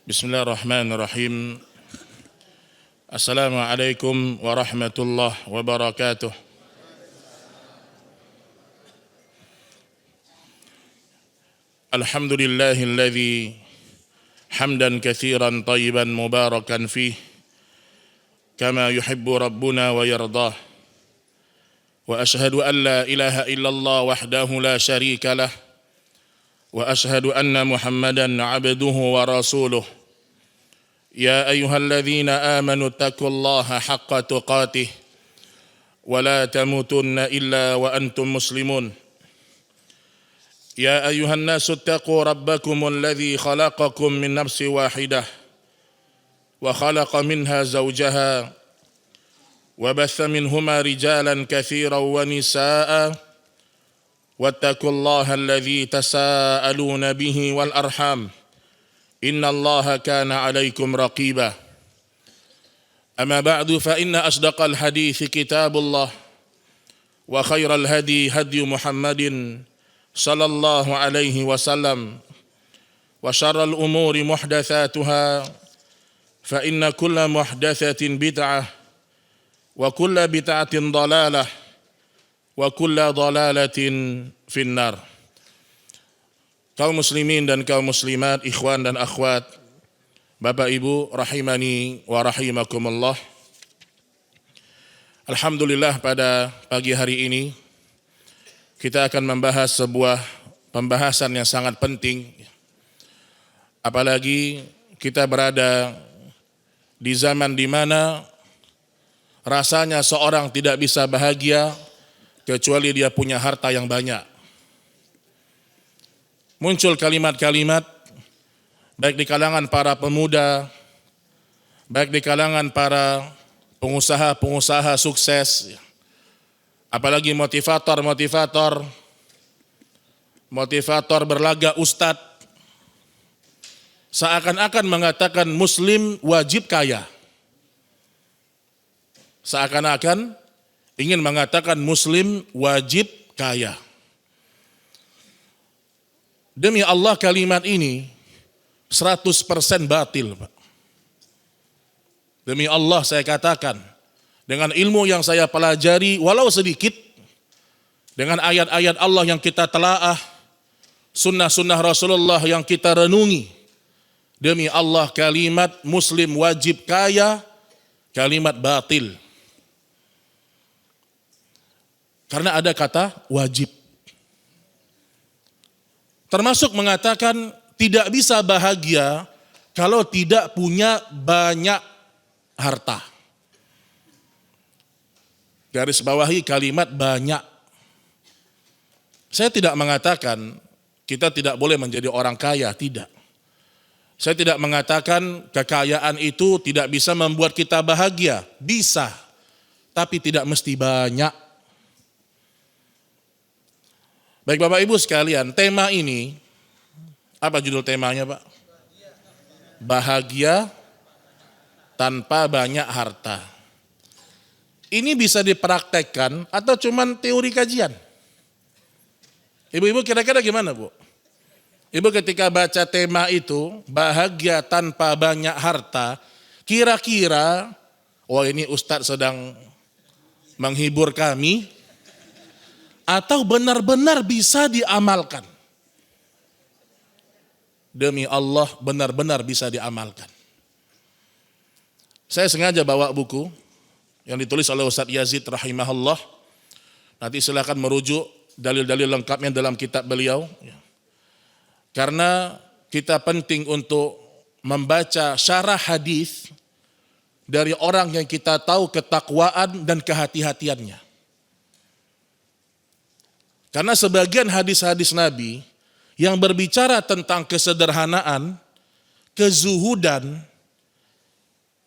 Bismillahirrahmanirrahim. Assalamualaikum warahmatullahi wabarakatuh. Alhamdulillahilladzi hamdan katsiran tayyiban mubarakan fih kama yuhibbu rabbuna wa yardah. Wa ashhadu an la ilaha illallah wahdahu la syarika lah. Wa ashhadu anna Muhammadan abduhu wa rasuluh. يا أيها الذين آمنوا اتقوا الله حق تقاته ولا تموتن إلا وأنتم مسلمون يا أيها الناس اتقوا ربكم الذي خلقكم من نفس واحدة وخلق منها زوجها وبث منهما رجالا كثيرا ونساء واتقوا الله الذي تساءلون به والأرحام إن الله كان عليكم رقيبا أما بعد فإن أصدق الحديث كتاب الله وخير الهدي هدي محمد صلى الله عليه وسلم وشر الأمور محدثاتها فإن كل محدثة بدعة وكل بدعة ضلالة وكل ضلالة في النار. Kaum muslimin dan kaum muslimat, ikhwan dan akhwat, Bapak Ibu rahimani wa rahimakumullah. Alhamdulillah pada pagi hari ini kita akan membahas sebuah pembahasan yang sangat penting. Apalagi kita berada di zaman di mana rasanya seorang tidak bisa bahagia kecuali dia punya harta yang banyak. Muncul kalimat-kalimat baik di kalangan para pemuda, baik di kalangan para pengusaha-pengusaha sukses, apalagi motivator berlaga ustadz, seakan-akan mengatakan muslim wajib kaya. Seakan-akan ingin mengatakan muslim wajib kaya. Demi Allah kalimat ini 100% batil, Pak. Demi Allah saya katakan, dengan ilmu yang saya pelajari walau sedikit, dengan ayat-ayat Allah yang kita telaah, sunnah-sunnah Rasulullah yang kita renungi, demi Allah kalimat muslim wajib kaya, kalimat batil. Karena ada kata wajib. Termasuk mengatakan tidak bisa bahagia kalau tidak punya banyak harta. Garis bawahi kalimat banyak. Saya tidak mengatakan kita tidak boleh menjadi orang kaya, tidak. Saya tidak mengatakan kekayaan itu tidak bisa membuat kita bahagia, bisa. Tapi tidak mesti banyak. Baik Bapak Ibu sekalian, tema ini, apa judul temanya Pak? Bahagia tanpa banyak harta. Ini bisa dipraktekkan atau cuman teori kajian? Ibu-ibu kira-kira gimana Bu? Ibu ketika baca tema itu, bahagia tanpa banyak harta, kira-kira, oh ini Ustadz sedang menghibur kami, atau benar-benar bisa diamalkan? Demi Allah benar-benar bisa diamalkan. Saya sengaja bawa buku yang ditulis oleh Ustadz Yazid rahimahullah. Nanti silakan merujuk dalil-dalil lengkapnya dalam kitab beliau. Karena kita penting untuk membaca syarah hadis dari orang yang kita tahu ketakwaan dan kehati-hatiannya. Karena sebagian hadis-hadis Nabi yang berbicara tentang kesederhanaan, kezuhudan,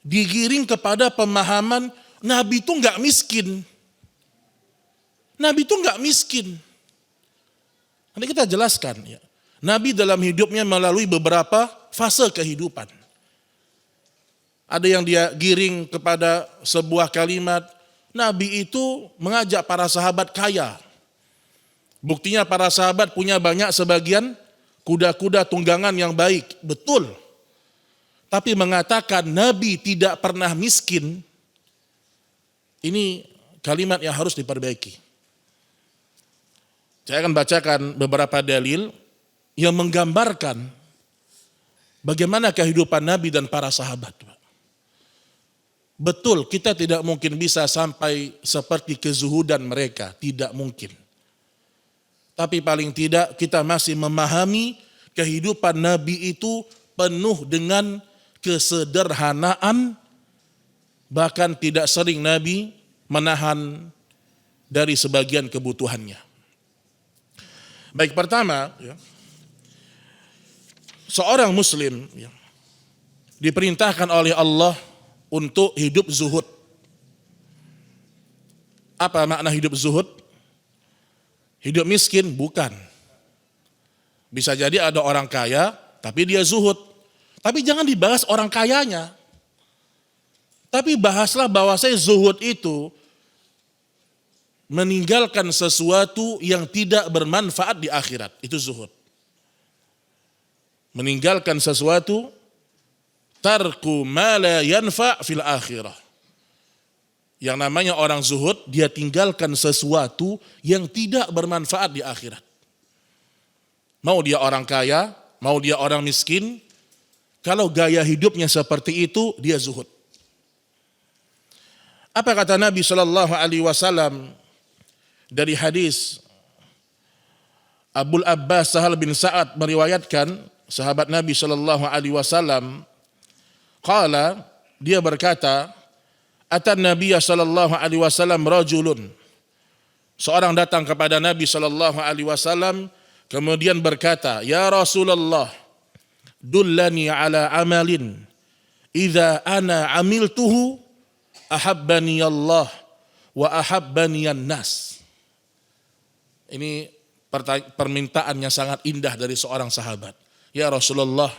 digiring kepada pemahaman Nabi itu enggak miskin. Nabi itu enggak miskin. Nanti kita jelaskan ya. Nabi dalam hidupnya melalui beberapa fase kehidupan. Ada yang dia giring kepada sebuah kalimat, Nabi itu mengajak para sahabat kaya. Buktinya para sahabat punya banyak sebagian kuda-kuda tunggangan yang baik, betul. tapi mengatakan Nabi tidak pernah miskin, ini kalimat yang harus diperbaiki. Saya akan bacakan beberapa dalil yang menggambarkan bagaimana kehidupan Nabi dan para sahabat. Betul, kita tidak mungkin bisa sampai seperti kezuhudan mereka, tidak mungkin. Tapi paling tidak kita masih memahami kehidupan Nabi itu penuh dengan kesederhanaan, bahkan tidak sering Nabi menahan dari sebagian kebutuhannya. Baik, pertama, seorang muslim diperintahkan oleh Allah untuk hidup zuhud. Apa makna hidup zuhud? Hidup miskin? Bukan. Bisa jadi ada orang kaya tapi dia zuhud. Tapi jangan dibahas orang kayanya. Tapi bahaslah bahwasanya zuhud itu meninggalkan sesuatu yang tidak bermanfaat di akhirat. Itu zuhud. Meninggalkan sesuatu, tarku ma la yanfa' fil akhirah. Yang namanya orang zuhud, dia tinggalkan sesuatu yang tidak bermanfaat di akhirat. Mau dia orang kaya, mau dia orang miskin, kalau gaya hidupnya seperti itu, dia zuhud. Apa kata Nabi Shallallahu Alaihi Wasallam dari hadis Abul Abbas Sahal bin Sa'ad meriwayatkan, sahabat Nabi Shallallahu Alaihi Wasallam, qala, dia berkata, atan Nabiya Shallallahu Alaihi Wasallam rajulun, seorang datang kepada Nabi Shallallahu Alaihi Wasallam kemudian berkata, ya Rasulullah, dullani ala amalin, idza ana amiltuhu ahabbani Allah wa ahabbani an-nas. Ini permintaannya sangat indah dari seorang sahabat. Ya Rasulullah,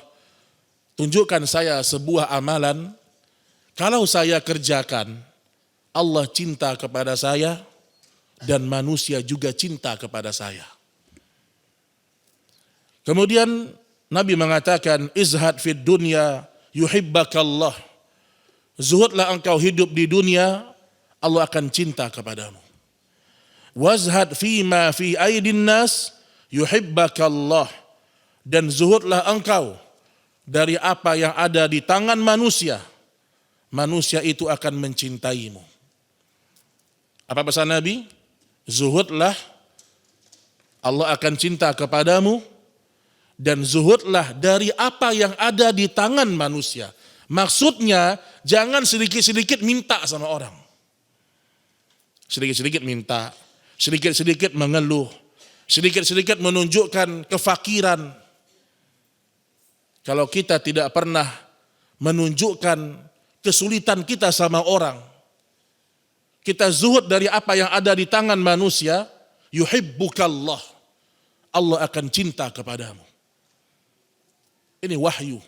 tunjukkan saya sebuah amalan, kalau saya kerjakan, Allah cinta kepada saya dan manusia juga cinta kepada saya. Kemudian Nabi mengatakan, izhad fid dunya yuhibbakallah. Zuhudlah engkau hidup di dunia, Allah akan cinta kepadamu. Wazhad fima fi aidin nas yuhibbakallah. Dan zuhudlah engkau dari apa yang ada di tangan manusia, manusia itu akan mencintaimu. Apa pesan Nabi? Zuhudlah, Allah akan cinta kepadamu, dan zuhudlah dari apa yang ada di tangan manusia. Maksudnya jangan sedikit-sedikit minta sama orang. Sedikit-sedikit minta, sedikit-sedikit mengeluh, sedikit-sedikit menunjukkan kefakiran. Kalau kita tidak pernah menunjukkan kesulitan kita sama orang, kita zuhud dari apa yang ada di tangan manusia, yuhibbukallah, Allah akan cinta kepadamu. Ini wahyu.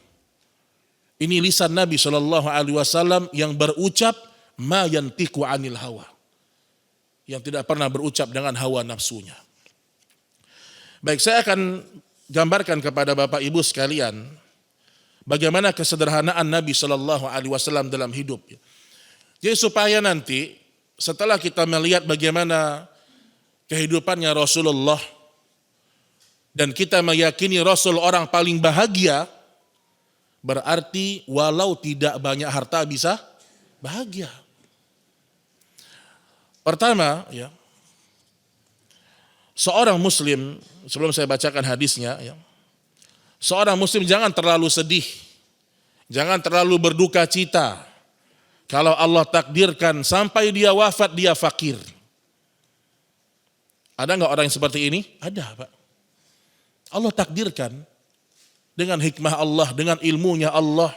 Ini lisan Nabi Shallallahu Alaihi Wasallam yang berucap ma yantiqu anil hawa, yang tidak pernah berucap dengan hawa nafsunya. Baik, saya akan gambarkan kepada Bapak Ibu sekalian bagaimana kesederhanaan Nabi Shallallahu Alaihi Wasallam dalam hidup. Jadi supaya nanti setelah kita melihat bagaimana kehidupannya Rasulullah dan kita meyakini Rasul orang paling bahagia, berarti walau tidak banyak harta bisa bahagia. Pertama, seorang muslim, sebelum saya bacakan hadisnya, seorang muslim jangan terlalu sedih, jangan terlalu berduka cita kalau Allah takdirkan sampai dia wafat dia fakir. Ada enggak orang yang seperti ini? Ada, Pak. Allah takdirkan dengan hikmah Allah, dengan ilmunya Allah,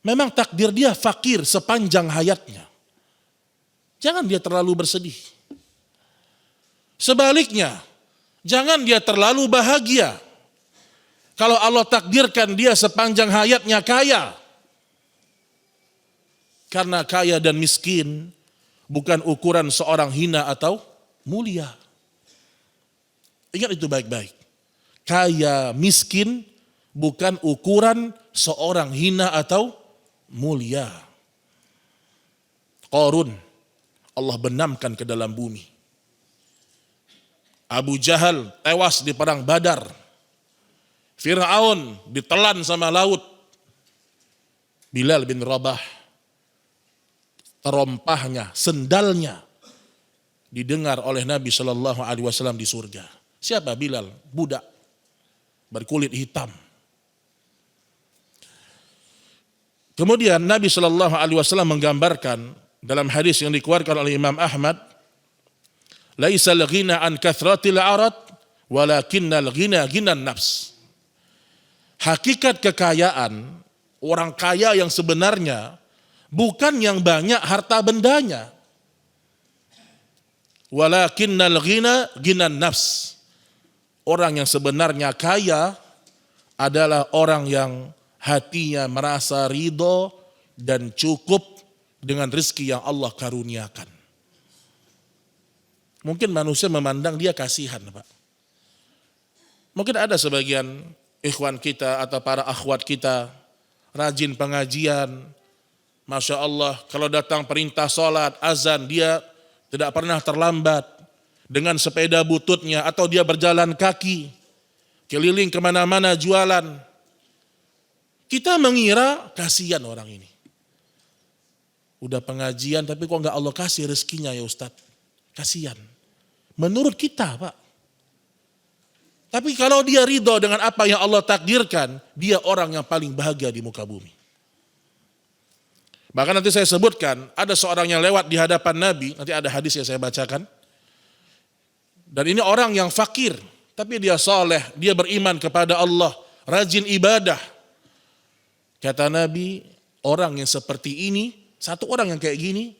memang takdir dia fakir sepanjang hayatnya. Jangan dia terlalu bersedih. Sebaliknya, jangan dia terlalu bahagia kalau Allah takdirkan dia sepanjang hayatnya kaya. Karena kaya dan miskin bukan ukuran seorang hina atau mulia. Ingat itu baik-baik. Kaya miskin bukan ukuran seorang hina atau mulia. Qarun Allah benamkan ke dalam bumi. Abu Jahal tewas di perang Badar. Fir'aun ditelan sama laut. Bilal bin Rabah, terompahnya, sendalnya didengar oleh Nabi Shallallahu Alaihi Wasallam di surga. Siapa Bilal? Budak berkulit hitam. Kemudian Nabi Shallallahu Alaihi Wasallam menggambarkan dalam hadis yang dikeluarkan oleh Imam Ahmad, laisal ghina an kathratil arat, walakinnal ghina ghinan nafs. Hakikat kekayaan, orang kaya yang sebenarnya bukan yang banyak harta bendanya. Walakinnal ghina ghinan nafs. Orang yang sebenarnya kaya adalah orang yang hatinya merasa ridho dan cukup dengan rezeki yang Allah karuniakan. Mungkin manusia memandang dia kasihan, Pak. Mungkin ada sebagian ikhwan kita atau para akhwat kita rajin pengajian, Masya Allah, kalau datang perintah sholat, azan, dia tidak pernah terlambat dengan sepeda bututnya atau dia berjalan kaki, keliling kemana-mana jualan. Kita mengira kasihan orang ini. Udah pengajian tapi kok enggak Allah kasih rezekinya ya Ustadz. Kasihan. Menurut kita Pak. Tapi kalau dia ridho dengan apa yang Allah takdirkan, dia orang yang paling bahagia di muka bumi. Bahkan nanti saya sebutkan, ada seorang yang lewat di hadapan Nabi, nanti ada hadis yang saya bacakan. Dan ini orang yang fakir, tapi dia soleh, dia beriman kepada Allah, rajin ibadah. Kata Nabi, orang yang seperti ini, satu orang yang kayak gini,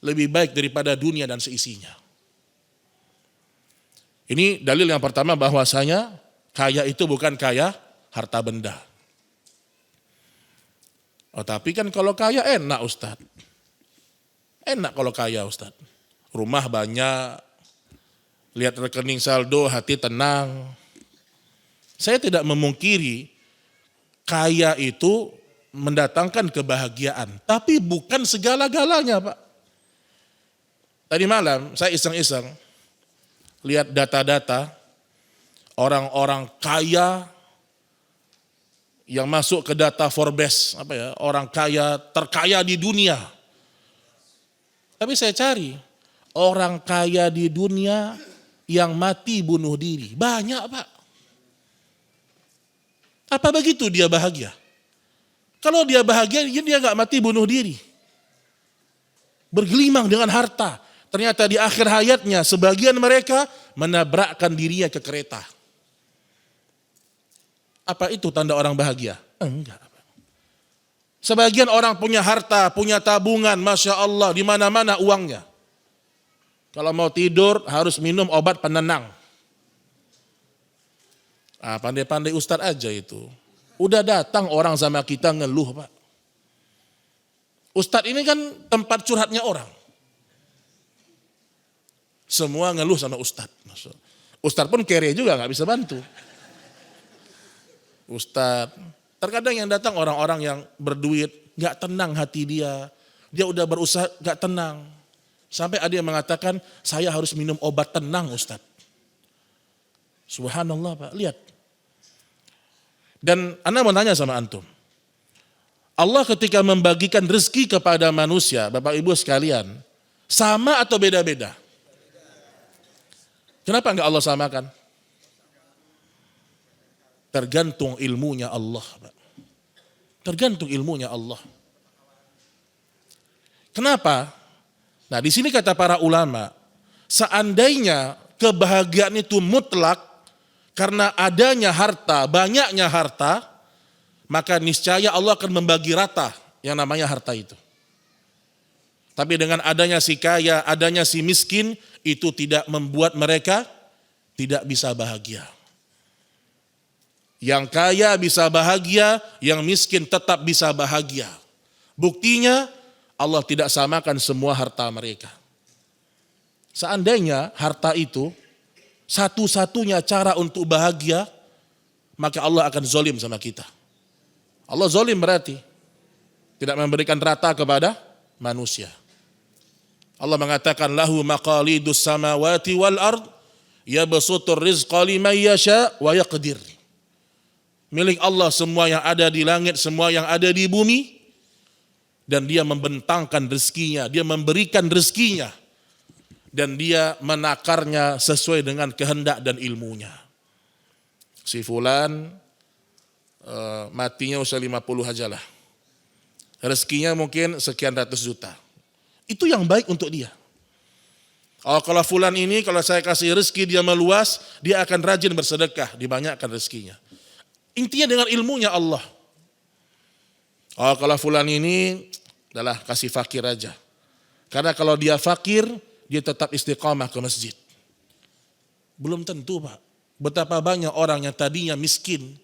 lebih baik daripada dunia dan seisinya. Ini dalil yang pertama bahwasanya kaya itu bukan kaya harta benda. Oh, tapi kan kalau kaya enak Ustadz. Enak kalau kaya Ustadz. Rumah banyak, lihat rekening saldo, hati tenang. Saya tidak memungkiri kaya itu mendatangkan kebahagiaan. Tapi bukan segala-galanya Pak. Tadi malam saya iseng-iseng lihat data-data orang-orang kaya yang masuk ke data Forbes, orang kaya terkaya di dunia. Tapi saya cari orang kaya di dunia yang mati bunuh diri, banyak Pak. Apa begitu dia bahagia? Kalau dia bahagia, dia nggak mati bunuh diri, bergelimang dengan harta. Ternyata di akhir hayatnya sebagian mereka menabrakkan dirinya ke kereta. Apa itu tanda orang bahagia? Enggak. Sebagian orang punya harta, punya tabungan, Masya Allah, di mana-mana uangnya. Kalau mau tidur harus minum obat penenang. Pandai-pandai Ustadz aja itu. Udah datang orang sama kita ngeluh Pak. Ustadz ini kan tempat curhatnya orang. Semua ngeluh sama Ustadz. Ustadz pun kere juga gak bisa bantu. Ustadz, terkadang yang datang orang-orang yang berduit, gak tenang hati dia. Dia udah berusaha gak tenang. Sampai ada yang mengatakan, saya harus minum obat tenang Ustadz. Subhanallah Pak, lihat. Dan Anda mau nanya sama antum. Allah ketika membagikan rezeki kepada manusia, Bapak Ibu sekalian, sama atau beda-beda? Kenapa enggak Allah samakan? Tergantung ilmunya Allah. Tergantung ilmunya Allah. Kenapa? Nah di sini kata para ulama, seandainya kebahagiaan itu mutlak karena adanya harta, banyaknya harta, maka niscaya Allah akan membagi rata yang namanya harta itu. Tapi dengan adanya si kaya, adanya si miskin, itu tidak membuat mereka tidak bisa bahagia. Yang kaya bisa bahagia, yang miskin tetap bisa bahagia. Buktinya Allah tidak samakan semua harta mereka. Seandainya harta itu satu-satunya cara untuk bahagia, maka Allah akan zalim sama kita. Allah zalim berarti tidak memberikan rata kepada manusia. Allah mengatakan lahu maqalidus samawati wal ard yabsutur rizqa liman yasha wa yaqdir. Milik Allah semua yang ada di langit, semua yang ada di bumi, dan dia membentangkan rezekinya, dia memberikan rezekinya, dan dia menakarnya sesuai dengan kehendak dan ilmunya. Si fulan matinya usia 50 aja lah. Rezekinya mungkin sekian ratus juta. Itu yang baik untuk dia. Oh, kalau fulan ini, kalau saya kasih rezeki dia meluas, dia akan rajin bersedekah, dibanyakkan rezekinya. Intinya dengan ilmunya Allah. Oh, kalau fulan ini, adalah kasih fakir aja. Karena kalau dia fakir, dia tetap istiqamah ke masjid. Belum tentu, Pak. Betapa banyak orang yang tadinya miskin,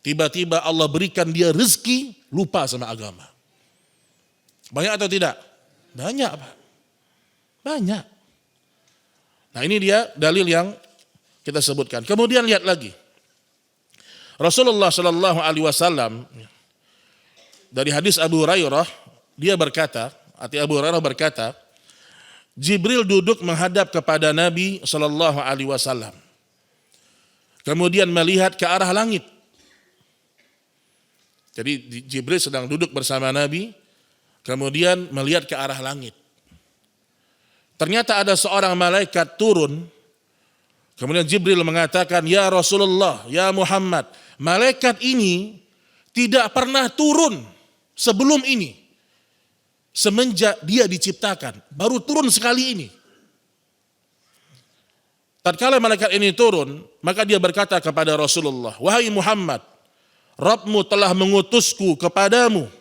tiba-tiba Allah berikan dia rezeki, lupa sama agama. Banyak atau tidak? Banyak, Pak. Banyak. Nah, ini dia dalil yang kita sebutkan. Kemudian lihat lagi. Rasulullah Shallallahu Alaihi Wasallam dari hadis Abu Hurairah, dia berkata, Abu Hurairah berkata, Jibril duduk menghadap kepada Nabi Shallallahu Alaihi Wasallam. Kemudian melihat ke arah langit. Jadi Jibril sedang duduk bersama Nabi, kemudian melihat ke arah langit. Ternyata ada seorang malaikat turun, kemudian Jibril mengatakan, ya Rasulullah, ya Muhammad, malaikat ini tidak pernah turun sebelum ini. Semenjak dia diciptakan, baru turun sekali ini. Tatkala malaikat ini turun, maka dia berkata kepada Rasulullah, wahai Muhammad, Rabbmu telah mengutusku kepadamu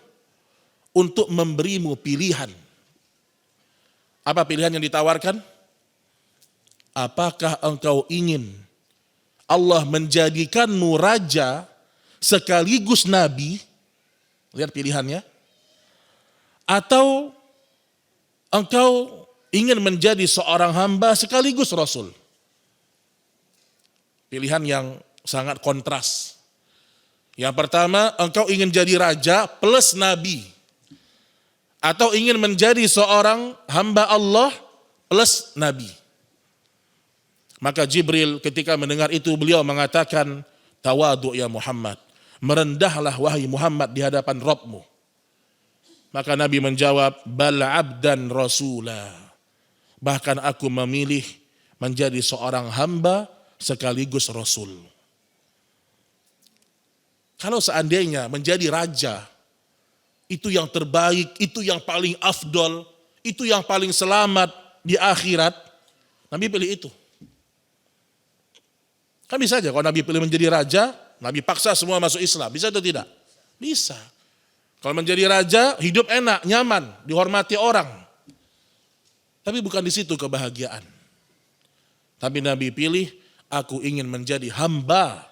untuk memberimu pilihan. Apa pilihan yang ditawarkan? Apakah engkau ingin Allah menjadikanmu raja sekaligus nabi? Lihat pilihannya. Atau engkau ingin menjadi seorang hamba sekaligus rasul? Pilihan yang sangat kontras. Yang pertama, engkau ingin jadi raja plus nabi. Atau ingin menjadi seorang hamba Allah plus nabi. Maka Jibril ketika mendengar itu, beliau mengatakan, tawadu ya Muhammad, merendahlah wahai Muhammad di hadapan Rabbmu. Maka Nabi menjawab, bal abdan rasula, bahkan aku memilih menjadi seorang hamba sekaligus rasul. Kalau seandainya menjadi raja, itu yang terbaik, itu yang paling afdol, itu yang paling selamat di akhirat, Nabi pilih itu. Kan bisa aja kalau Nabi pilih menjadi raja, Nabi paksa semua masuk Islam. Bisa atau tidak? Bisa. Kalau menjadi raja, hidup enak, nyaman, dihormati orang. Tapi bukan di situ kebahagiaan. Tapi Nabi pilih, aku ingin menjadi hamba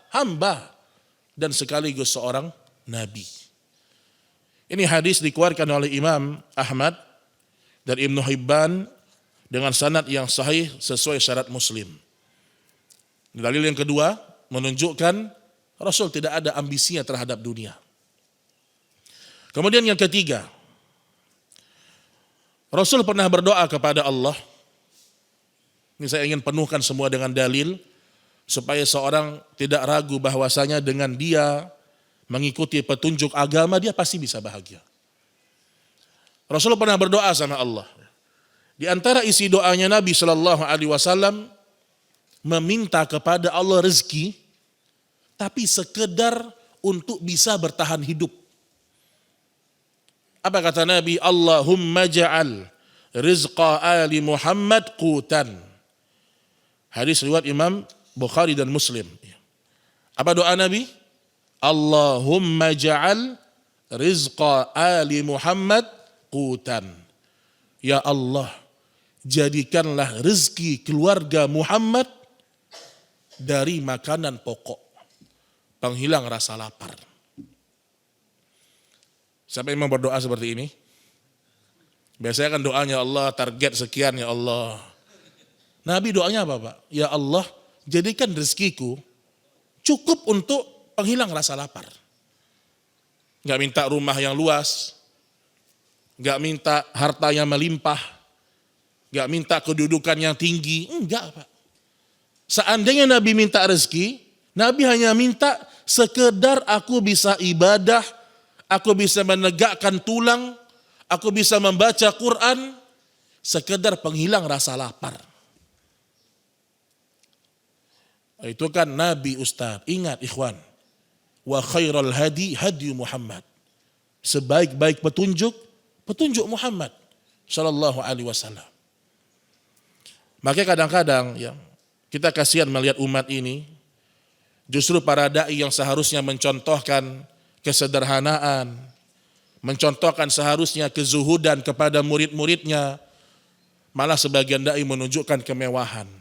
dan sekaligus seorang nabi. Ini hadis dikeluarkan oleh Imam Ahmad dan Ibnu Hibban dengan sanad yang sahih sesuai syarat Muslim. Dalil yang kedua menunjukkan Rasul tidak ada ambisinya terhadap dunia. Kemudian yang ketiga, Rasul pernah berdoa kepada Allah. Ini saya ingin penuhkan semua dengan dalil supaya seorang tidak ragu bahwasanya dengan dia mengikuti petunjuk agama dia pasti bisa bahagia. Rasul pernah berdoa sama Allah. Di antara isi doanya Nabi Shallallahu Alaihi Wasallam meminta kepada Allah rezeki, tapi sekedar untuk bisa bertahan hidup. Apa kata Nabi? Allahumma ja'al rizqa ali Muhammad qutan. Hadis riwayat Imam Bukhari dan Muslim. Apa doa Nabi? Allahumma ja'al rizqa ali Muhammad qutan. Ya Allah, jadikanlah rezeki keluarga Muhammad dari makanan pokok, penghilang rasa lapar. Siapa yang mau berdoa seperti ini? Biasanya kan doanya Allah target sekian ya Allah. Nabi doanya apa Pak? Ya Allah, jadikan rezekiku cukup untuk penghilang rasa lapar. Nggak minta rumah yang luas, nggak minta harta yang melimpah, nggak minta kedudukan yang tinggi, enggak Pak. Seandainya Nabi minta rezeki, Nabi hanya minta sekedar aku bisa ibadah, aku bisa menegakkan tulang, aku bisa membaca Quran, sekedar penghilang rasa lapar. Itu kan Nabi Ustaz. Ingat ikhwan, wa khairal hadi hadi Muhammad. Sebaik-baik petunjuk, petunjuk Muhammad sallallahu alaihi wasallam. Makanya kadang-kadang ya, kita kasihan melihat umat ini, justru para dai yang seharusnya mencontohkan kesederhanaan, mencontohkan seharusnya kezuhudan kepada murid-muridnya, malah sebagian dai menunjukkan kemewahan.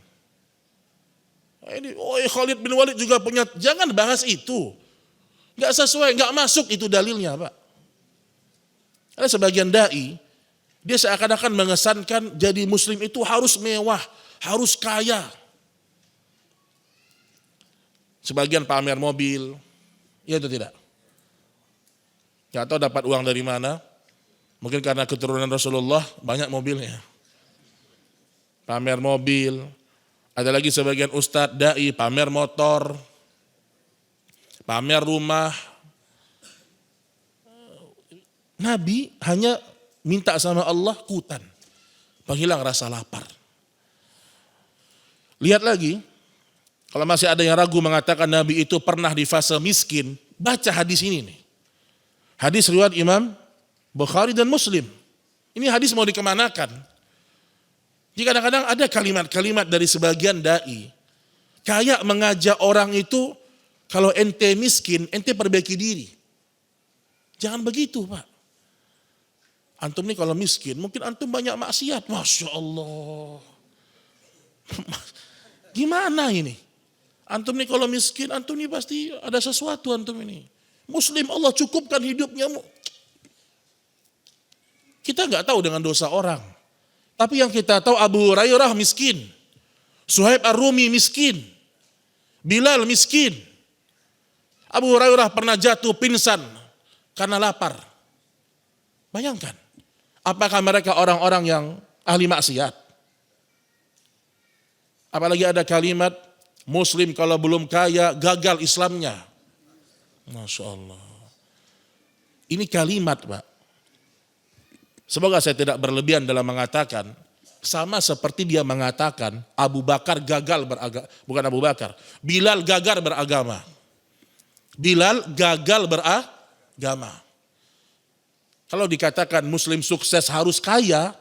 Ini, Khalid bin Walid juga punya, jangan bahas itu. Enggak sesuai, enggak masuk itu dalilnya, Pak. Ada sebagian dai, dia seakan-akan mengesankan jadi muslim itu harus mewah, harus kaya. Sebagian pamer mobil, ya itu tidak. Enggak tahu dapat uang dari mana. Mungkin karena keturunan Rasulullah banyak mobilnya. Pamer mobil. Ada lagi sebagian ustadz dai pamer motor, pamer rumah. Nabi hanya minta sama Allah kutan, penghilang rasa lapar. Lihat lagi, kalau masih ada yang ragu mengatakan Nabi itu pernah di fase miskin, baca hadis ini nih. Hadis riwayat Imam Bukhari dan Muslim. Ini hadis mau dikemanakan? Jadi kadang-kadang ada kalimat-kalimat dari sebagian dai, kayak mengajak orang itu, kalau ente miskin, ente perbaiki diri. Jangan begitu Pak. Antum nih kalau miskin, mungkin antum banyak maksiat. Masya Allah. Gimana ini? Antum nih kalau miskin, antum nih pasti ada sesuatu antum ini. Muslim Allah cukupkan hidupnya. Kita nggak tahu dengan dosa orang. Tapi yang kita tahu Abu Hurairah miskin. Suhaib Ar-Rumi miskin. Bilal miskin. Abu Hurairah pernah jatuh pingsan karena lapar. Bayangkan. Apakah mereka orang-orang yang ahli maksiat? Apalagi ada kalimat Muslim kalau belum kaya gagal Islamnya. Masya Allah. Ini kalimat Pak. Semoga saya tidak berlebihan dalam mengatakan, sama seperti dia mengatakan Abu Bakar gagal beragama, bukan Abu Bakar, Bilal gagal beragama. Bilal gagal beragama. Kalau dikatakan Muslim sukses harus kaya,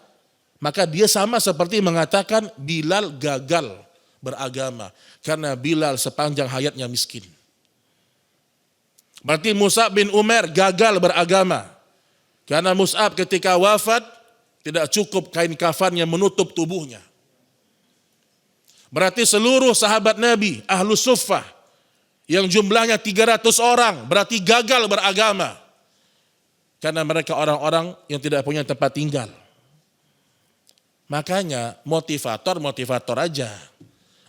maka dia sama seperti mengatakan Bilal gagal beragama. Karena Bilal sepanjang hayatnya miskin. Berarti Mus'ab bin Umair gagal beragama. Karena Mus'ab ketika wafat tidak cukup kain kafannya menutup tubuhnya. Berarti seluruh sahabat Nabi, Ahlus Suffah, yang jumlahnya 300 orang, berarti gagal beragama. Karena mereka orang-orang yang tidak punya tempat tinggal. Makanya motivator aja.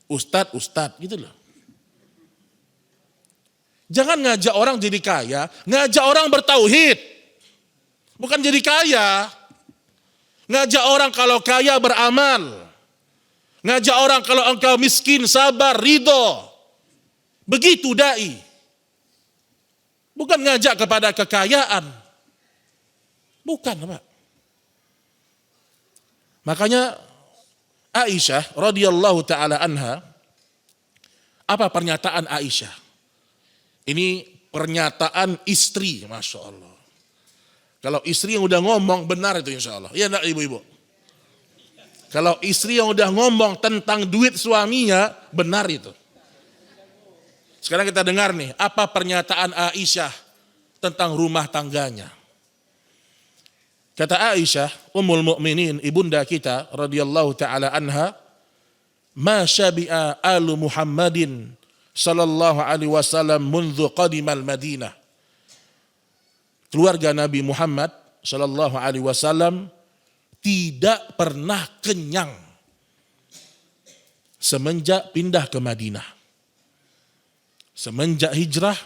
Ustadz gitu loh. Jangan ngajak orang jadi kaya, ngajak orang bertauhid. Bukan jadi kaya. Ngajak orang kalau kaya beramal. Ngajak orang kalau engkau miskin sabar, ridho. Begitu dai. Bukan ngajak kepada kekayaan. Bukan Pak. Makanya Aisyah radhiyallahu taala anha, apa pernyataan Aisyah? Ini pernyataan istri, Masya Allah. Kalau istri yang udah ngomong benar itu insya Allah. Iya enggak ibu-ibu? Kalau istri yang udah ngomong tentang duit suaminya, benar itu. Sekarang kita dengar nih, apa pernyataan Aisyah tentang rumah tangganya. Kata Aisyah, Ummul Mukminin, ibunda kita radhiyallahu taala anha, "Ma syabi'a alu Muhammadin sallallahu alaihi wasallam mundu qadimal Madinah." Keluarga Nabi Muhammad sallallahu alaihi wasallam tidak pernah kenyang semenjak pindah ke Madinah. Semenjak hijrah,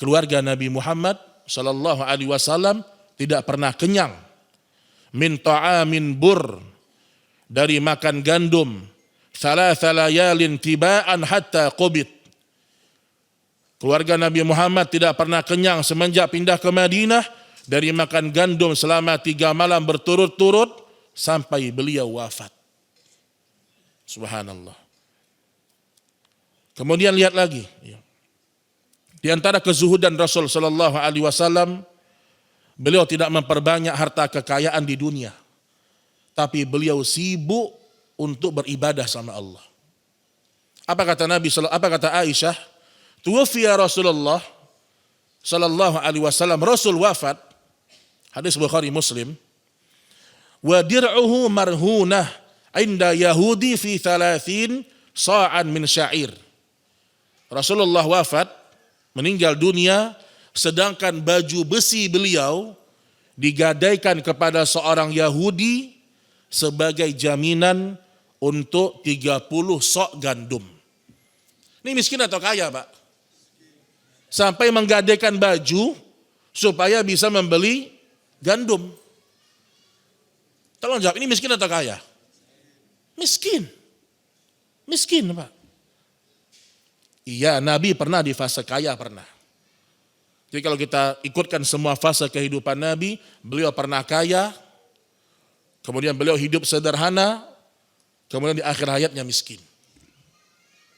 keluarga Nabi Muhammad sallallahu alaihi wasallam tidak pernah kenyang min ta'amin bur, dari makan gandum, thalatha layalin tibaan hatta qubit. Keluarga Nabi Muhammad tidak pernah kenyang semenjak pindah ke Madinah dari makan gandum selama 3 malam berturut-turut sampai beliau wafat. Subhanallah. Kemudian lihat lagi, di antara kezuhudan Rasul sallallahu alaihi wasallam, beliau tidak memperbanyak harta kekayaan di dunia, tapi beliau sibuk untuk beribadah sama Allah. Apa kata Nabi? Apa kata Aisyah? Tuwfiya Rasulullah sallallahu alaihi wasallam, Rasul wafat, hadis Bukhari Muslim, wa dir'uhu marhunah inda Yahudi fi 30 sa'an min sya'ir. Rasulullah wafat, meninggal dunia, sedangkan baju besi beliau digadaikan kepada seorang Yahudi sebagai jaminan untuk 30 sok gandum. Ini miskin atau kaya, Pak? Sampai menggadaikan baju supaya bisa membeli gandum. Tolong jawab, ini miskin atau kaya? Miskin. Miskin, Pak. Iya, Nabi pernah di fase kaya, pernah. Jadi kalau kita ikutkan semua fase kehidupan Nabi, beliau pernah kaya, kemudian beliau hidup sederhana, kemudian di akhir hayatnya miskin.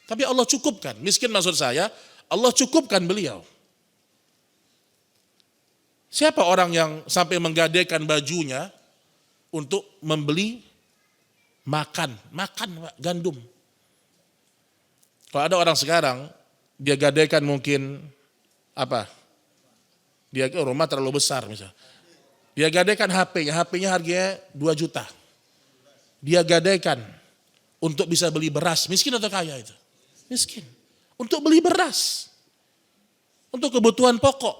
Tapi Allah cukupkan, miskin maksud saya, Allah cukupkan beliau. Siapa orang yang sampai menggadaikan bajunya untuk membeli makan Pak, gandum? Kalau ada orang sekarang, dia gadaikan mungkin apa? Dia rumah terlalu besar misalnya. Dia gadaikan HP-nya harganya 2 juta. Dia gadaikan untuk bisa beli beras. Miskin atau kaya itu? Miskin. Untuk beli beras. Untuk kebutuhan pokok.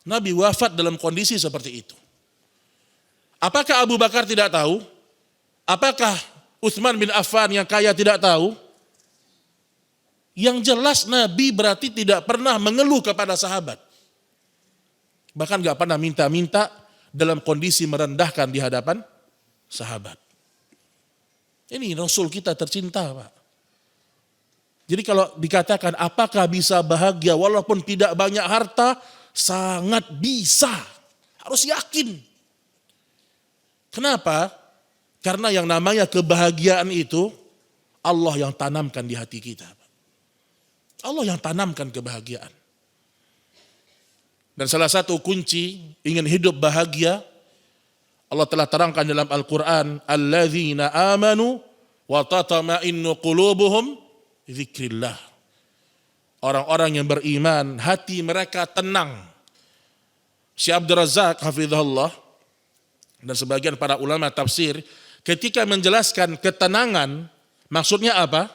Nabi wafat dalam kondisi seperti itu. Apakah Abu Bakar tidak tahu? Apakah Utsman bin Affan yang kaya tidak tahu? Yang jelas Nabi berarti tidak pernah mengeluh kepada sahabat. Bahkan gak pernah minta-minta dalam kondisi merendahkan di hadapan sahabat. Ini Rasul kita tercinta, Pak. Jadi kalau dikatakan apakah bisa bahagia walaupun tidak banyak harta, sangat bisa. Harus yakin. Kenapa? Karena yang namanya kebahagiaan itu Allah yang tanamkan di hati kita. Allah yang tanamkan kebahagiaan. Dan salah satu kunci ingin hidup bahagia, Allah telah terangkan dalam Al-Quran, alladzina amanu wa tatma'innu qulubuhum dzikrillah. Orang-orang yang beriman, hati mereka tenang. Syekh Abdul Razak hafizahullah dan sebagian para ulama tafsir ketika menjelaskan ketenangan, maksudnya apa?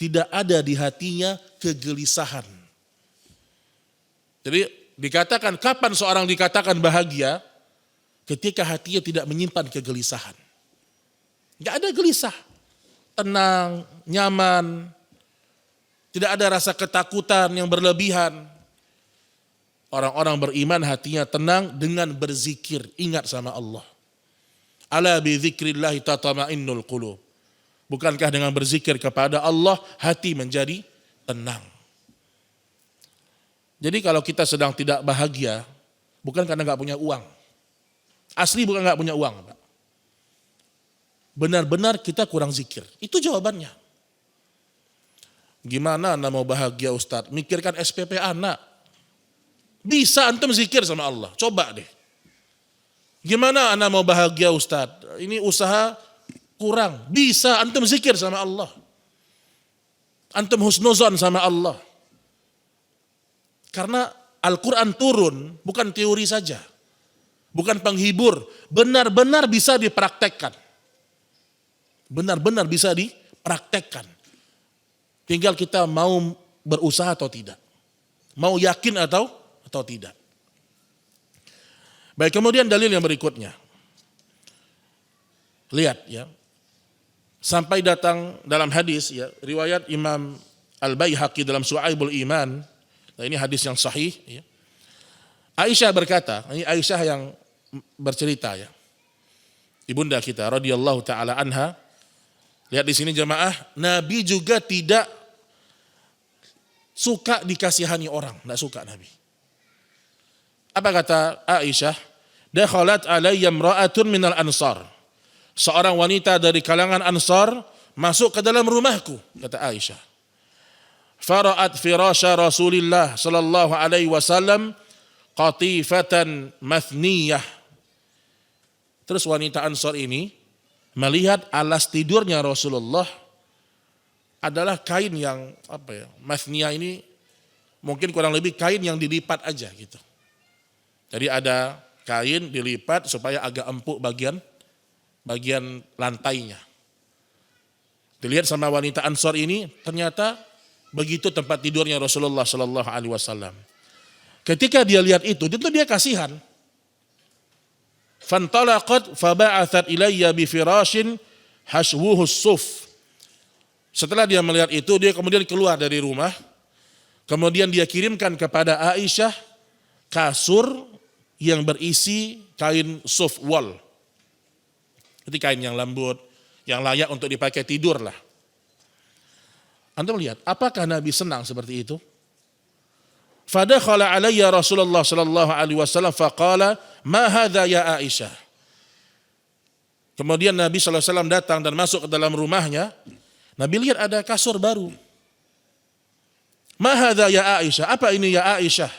Tidak ada di hatinya kegelisahan. Jadi dikatakan kapan seorang dikatakan bahagia? Ketika hatinya tidak menyimpan kegelisahan. Tidak ada gelisah. Tenang, nyaman. Tidak ada rasa ketakutan yang berlebihan. Orang-orang beriman hatinya tenang dengan berzikir. Ingat sama Allah. Ala bi dzikrillahi tatma'innul qulub. Bukankah dengan berzikir kepada Allah hati menjadi tenang? Jadi kalau kita sedang tidak bahagia, bukan karena nggak punya uang. Asli bukan nggak punya uang, Pak. Benar-benar kita kurang zikir. Itu jawabannya. Gimana Anda mau bahagia, Ustadz? Mikirkan SPP anak. Bisa antum zikir sama Allah. Coba deh. Gimana Anda mau bahagia, Ustadz? Ini usaha kurang. Bisa antum zikir sama Allah. Antum husnuzon sama Allah. Karena Al-Quran turun bukan teori saja. Bukan penghibur. Benar-benar bisa dipraktekkan. Benar-benar bisa dipraktekkan. Tinggal kita mau berusaha atau tidak. Mau yakin atau tidak. Baik, kemudian dalil yang berikutnya. Lihat ya. Sampai datang dalam hadis ya, riwayat Imam Al-Baihaqi dalam Syu'aibul Iman. Nah, ini hadis yang sahih ya. Aisyah berkata, ini Aisyah yang bercerita ya. Ibunda kita radhiyallahu taala anha. Lihat di sini jemaah, Nabi juga tidak suka dikasihani orang, enggak suka Nabi. Apa kata Aisyah? Dakhalat alayya imra'atun minal ansar. Seorang wanita dari kalangan Ansar masuk ke dalam rumahku, kata Aisyah. Fara'at firasha Rasulillah sallallahu alaihi wasallam qatifatan mathniyah. Terus wanita Ansar ini melihat alas tidurnya Rasulullah adalah kain yang mathniyah ini mungkin kurang lebih kain yang dilipat aja gitu. Jadi ada kain dilipat supaya agak empuk bagian lantainya. Dilihat sama wanita Ansar ini, ternyata begitu tempat tidurnya Rasulullah sallallahu alaihi wasallam. Ketika dia lihat itu, tentu dia kasihan. Fantalaqat faba'athat ilayya bi firashin hashwuhu suf. Setelah dia melihat itu, dia kemudian keluar dari rumah. Kemudian dia kirimkan kepada Aisyah kasur yang berisi kain suf wol. Itu kain yang lembut, yang layak untuk dipakai tidur lah. Anda melihat, apakah Nabi senang seperti itu? Fadakhala alayya Rasulullah sallallahu alaihi wasallam faqala, "Ma hadza ya Aisyah?" Kemudian Nabi sallallahu alaihi wasallam datang dan masuk ke dalam rumahnya. Nabi lihat ada kasur baru. "Ma hadza ya Aisyah?" Apa ini ya Aisyah?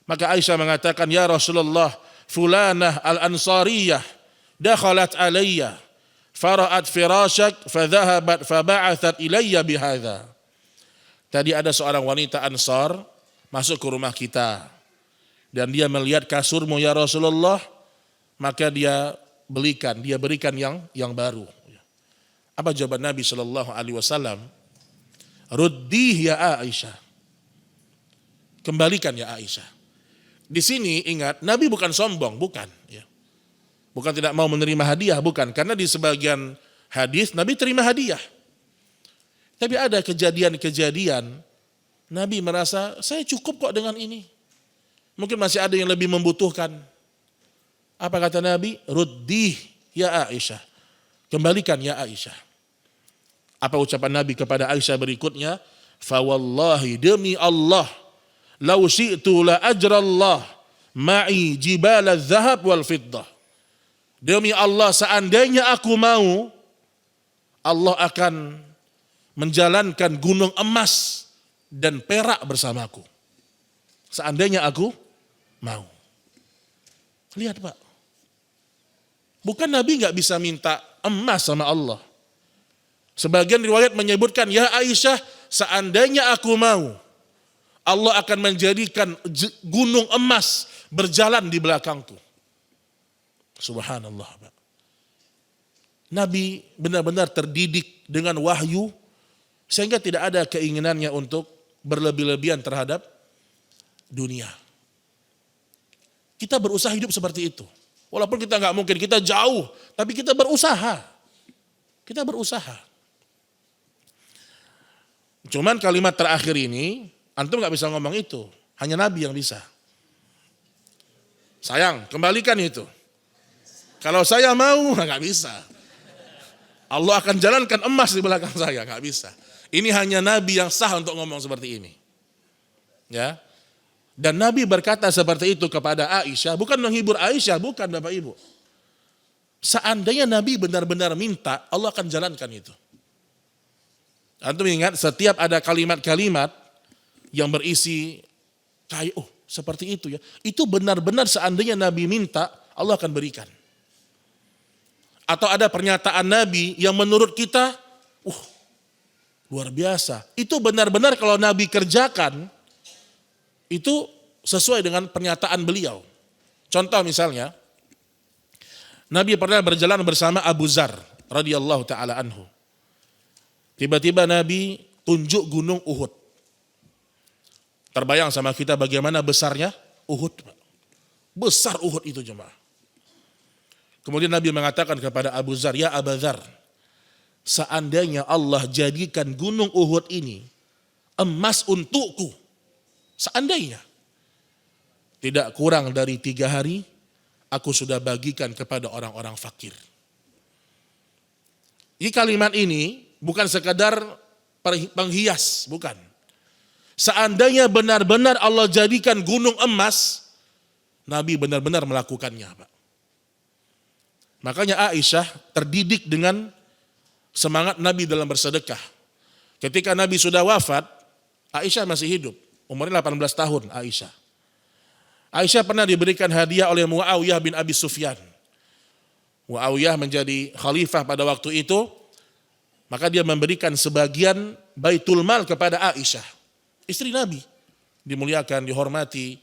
Maka Aisyah mengatakan, "Ya Rasulullah, fulanah al-ansariyah dakhalat alayya fara'at firashak fadhahabat faba'athat ilayya bihadza." Tadi ada seorang wanita Ansar masuk ke rumah kita dan dia melihat kasurmu ya Rasulullah, maka dia berikan yang baru. Apa jawaban Nabi sallallahu alaihi wasallam? Ruddih ya Aisyah. Kembalikan ya Aisyah. Di sini ingat, Nabi bukan sombong, bukan. Ya. Bukan tidak mau menerima hadiah, bukan. Karena di sebagian hadis Nabi terima hadiah. Tapi ada kejadian-kejadian Nabi merasa saya cukup kok dengan ini. Mungkin masih ada yang lebih membutuhkan. Apa kata Nabi? Ruddih ya Aisyah. Kembalikan ya Aisyah. Apa ucapan Nabi kepada Aisyah berikutnya? Fawallahi demi Allah. Lau syi'tu la ajrallah ma'i jibal az-zahab wal fiddah. Demi Allah, seandainya aku mau, Allah akan menjalankan gunung emas dan perak bersamaku. Seandainya aku mau. Lihat Pak. Bukan Nabi gak bisa minta emas sama Allah. Sebagian riwayat menyebutkan, ya Aisyah, seandainya aku mau, Allah akan menjadikan gunung emas berjalan di belakangku. Subhanallah. Nabi benar-benar terdidik dengan wahyu sehingga tidak ada keinginannya untuk berlebih-lebihan terhadap dunia. Kita berusaha hidup seperti itu. Walaupun kita nggak mungkin, kita jauh, tapi kita berusaha. Kita berusaha. Cuman kalimat terakhir ini antum nggak bisa ngomong itu, hanya Nabi yang bisa. Sayang, kembalikan itu. Kalau saya mau, nggak bisa. Allah akan jalankan emas di belakang saya, nggak bisa. Ini hanya Nabi yang sah untuk ngomong seperti ini. Ya, dan Nabi berkata seperti itu kepada Aisyah, bukan menghibur Aisyah, bukan Bapak Ibu. Seandainya Nabi benar-benar minta, Allah akan jalankan itu. Antum ingat, setiap ada kalimat-kalimat yang berisi kayak seperti itu ya. Itu benar-benar seandainya Nabi minta, Allah akan berikan. Atau ada pernyataan Nabi yang menurut kita luar biasa. Itu benar-benar kalau Nabi kerjakan itu sesuai dengan pernyataan beliau. Contoh misalnya, Nabi pernah berjalan bersama Abu Dzar radhiyallahu taala anhu. Tiba-tiba Nabi tunjuk gunung Uhud. Terbayang sama kita bagaimana besarnya Uhud. Besar Uhud itu jemaah. Kemudian Nabi mengatakan kepada Abu Dzar, ya Abu Dzar, seandainya Allah jadikan gunung Uhud ini emas untukku, seandainya, tidak kurang dari 3 hari aku sudah bagikan kepada orang-orang fakir. Jadi kalimat ini bukan sekadar penghias, bukan. Seandainya benar-benar Allah jadikan gunung emas, Nabi benar-benar melakukannya, Pak. Makanya Aisyah terdidik dengan semangat Nabi dalam bersedekah. Ketika Nabi sudah wafat, Aisyah masih hidup. Umurnya 18 tahun Aisyah. Aisyah pernah diberikan hadiah oleh Muawiyah bin Abi Sufyan. Muawiyah menjadi khalifah pada waktu itu, maka dia memberikan sebagian baitul mal kepada Aisyah. Istri Nabi, dimuliakan, dihormati,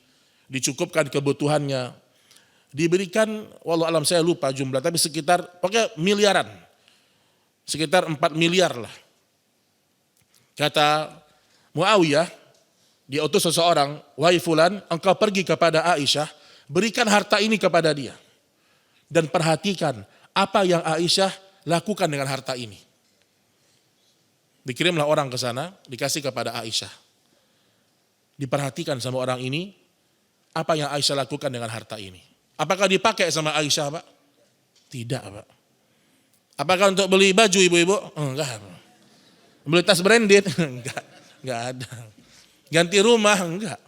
dicukupkan kebutuhannya. Diberikan, wallahu alam saya lupa jumlah, tapi sekitar, pokoknya miliaran. Sekitar 4 miliar lah. Kata Muawiyah, dia utus seseorang, wahai fulan, engkau pergi kepada Aisyah, berikan harta ini kepada dia. Dan perhatikan apa yang Aisyah lakukan dengan harta ini. Dikirimlah orang ke sana, dikasih kepada Aisyah. Diperhatikan sama orang ini, apa yang Aisyah lakukan dengan harta ini. Apakah dipakai sama Aisyah, Pak? Tidak, Pak. Apakah untuk beli baju ibu-ibu? Enggak. Beli tas branded? Enggak ada. Ganti rumah? Enggak.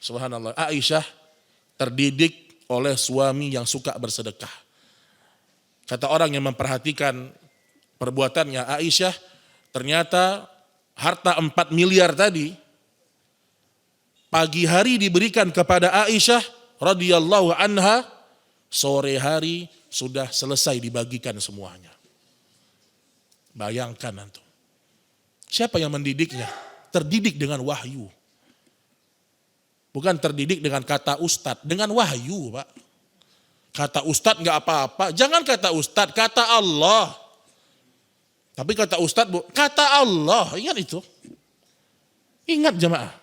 Subhanallah. Aisyah terdidik oleh suami yang suka bersedekah. Kata orang yang memperhatikan perbuatannya Aisyah, ternyata harta 4 miliar tadi, pagi hari diberikan kepada Aisyah radhiyallahu anha, sore hari sudah selesai dibagikan semuanya. Bayangkan antum. Siapa yang mendidiknya? Terdidik dengan wahyu. Bukan terdidik dengan kata ustadz, dengan wahyu, Pak. Kata ustadz enggak apa-apa, jangan kata ustadz, kata Allah. Tapi kata ustadz, kata Allah, ingat itu. Ingat jemaah.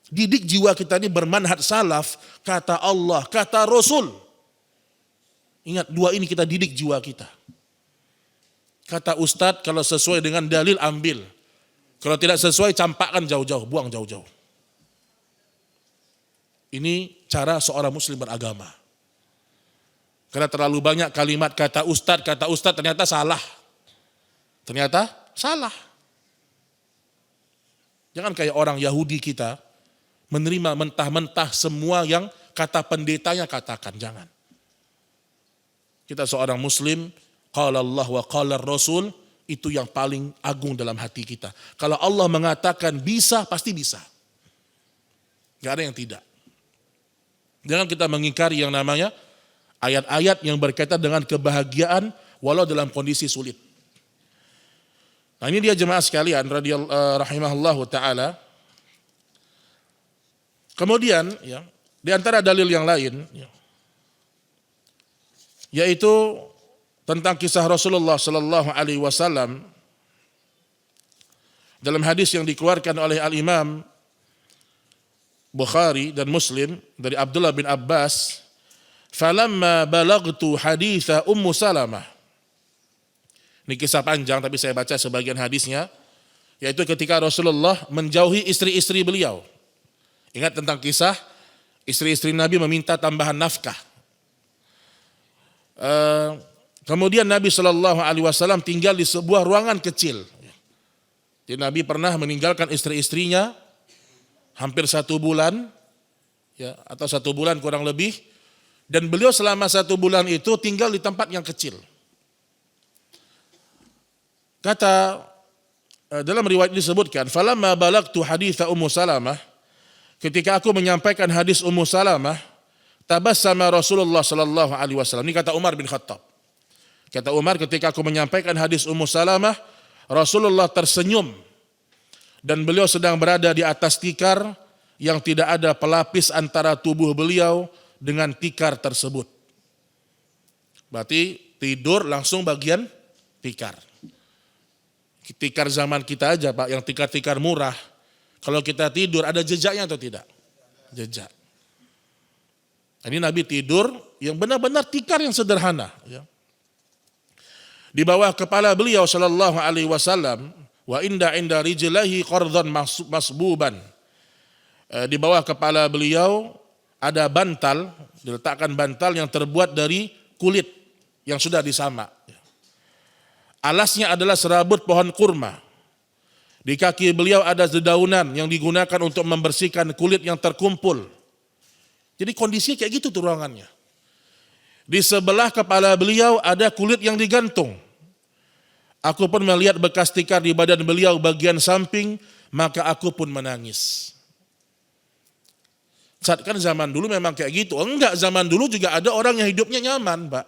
Didik jiwa kita ini bermanhaj salaf, kata Allah, kata Rasul. Ingat, dua ini kita didik jiwa kita. Kata ustadz kalau sesuai dengan dalil ambil. Kalau tidak sesuai campakkan jauh-jauh, buang jauh-jauh. Ini cara seorang muslim beragama. Karena terlalu banyak kalimat kata ustadz ternyata salah. Ternyata salah. Jangan kayak orang Yahudi kita menerima mentah-mentah semua yang kata pendetanya katakan, jangan. Kita seorang muslim, qala Allah wa qala Rasul, itu yang paling agung dalam hati kita. Kalau Allah mengatakan bisa, pasti bisa. Gak ada yang tidak. Jangan kita mengingkari yang namanya ayat-ayat yang berkaitan dengan kebahagiaan walau dalam kondisi sulit. Nah ini dia jemaah sekalian, rahimahullahu ta'ala. Kemudian ya, di antara dalil yang lain, ya, yaitu tentang kisah Rasulullah Sallallahu Alaihi Wasallam dalam hadis yang dikeluarkan oleh Al-Imam Bukhari dan Muslim dari Abdullah bin Abbas, falamma balagtu haditha Ummu Salamah. Ini kisah panjang tapi saya baca sebagian hadisnya, yaitu ketika Rasulullah menjauhi istri-istri beliau. Ingat tentang kisah istri-istri Nabi meminta tambahan nafkah. Kemudian Nabi Shallallahu Alaihi Wasallam tinggal di sebuah ruangan kecil. Jadi Nabi pernah meninggalkan istri-istrinya hampir 1 bulan, ya, atau 1 bulan kurang lebih, dan beliau selama 1 bulan itu tinggal di tempat yang kecil. Kata dalam riwayat disebutkan, falamma balagtu haditha Ummu Salamah, ketika aku menyampaikan hadis Ummu Salamah, tabassama Rasulullah Sallallahu Alaihi Wasallam. Ini kata Umar bin Khattab. Kata Umar, ketika aku menyampaikan hadis Ummu Salamah, Rasulullah tersenyum dan beliau sedang berada di atas tikar yang tidak ada pelapis antara tubuh beliau dengan tikar tersebut. Berarti tidur langsung bagian tikar. Tikar zaman kita aja Pak, yang tikar-tikar murah. Kalau kita tidur ada jejaknya atau tidak? Jejak. Ini Nabi tidur yang benar-benar tikar yang sederhana. Ya. Di bawah kepala beliau Sallallahu Alaihi Wasallam, wa inda rijlahi qardhan masbuban. Di bawah kepala beliau ada bantal, diletakkan bantal yang terbuat dari kulit yang sudah disamak. Alasnya adalah serabut pohon kurma. Di kaki beliau ada dedaunan yang digunakan untuk membersihkan kulit yang terkumpul. Jadi kondisinya kayak gitu tuh ruangannya. Di sebelah kepala beliau ada kulit yang digantung. Aku pun melihat bekas tikar di badan beliau bagian samping, maka aku pun menangis. Saat kan zaman dulu memang kayak gitu. Enggak, zaman dulu juga ada orang yang hidupnya nyaman, Pak.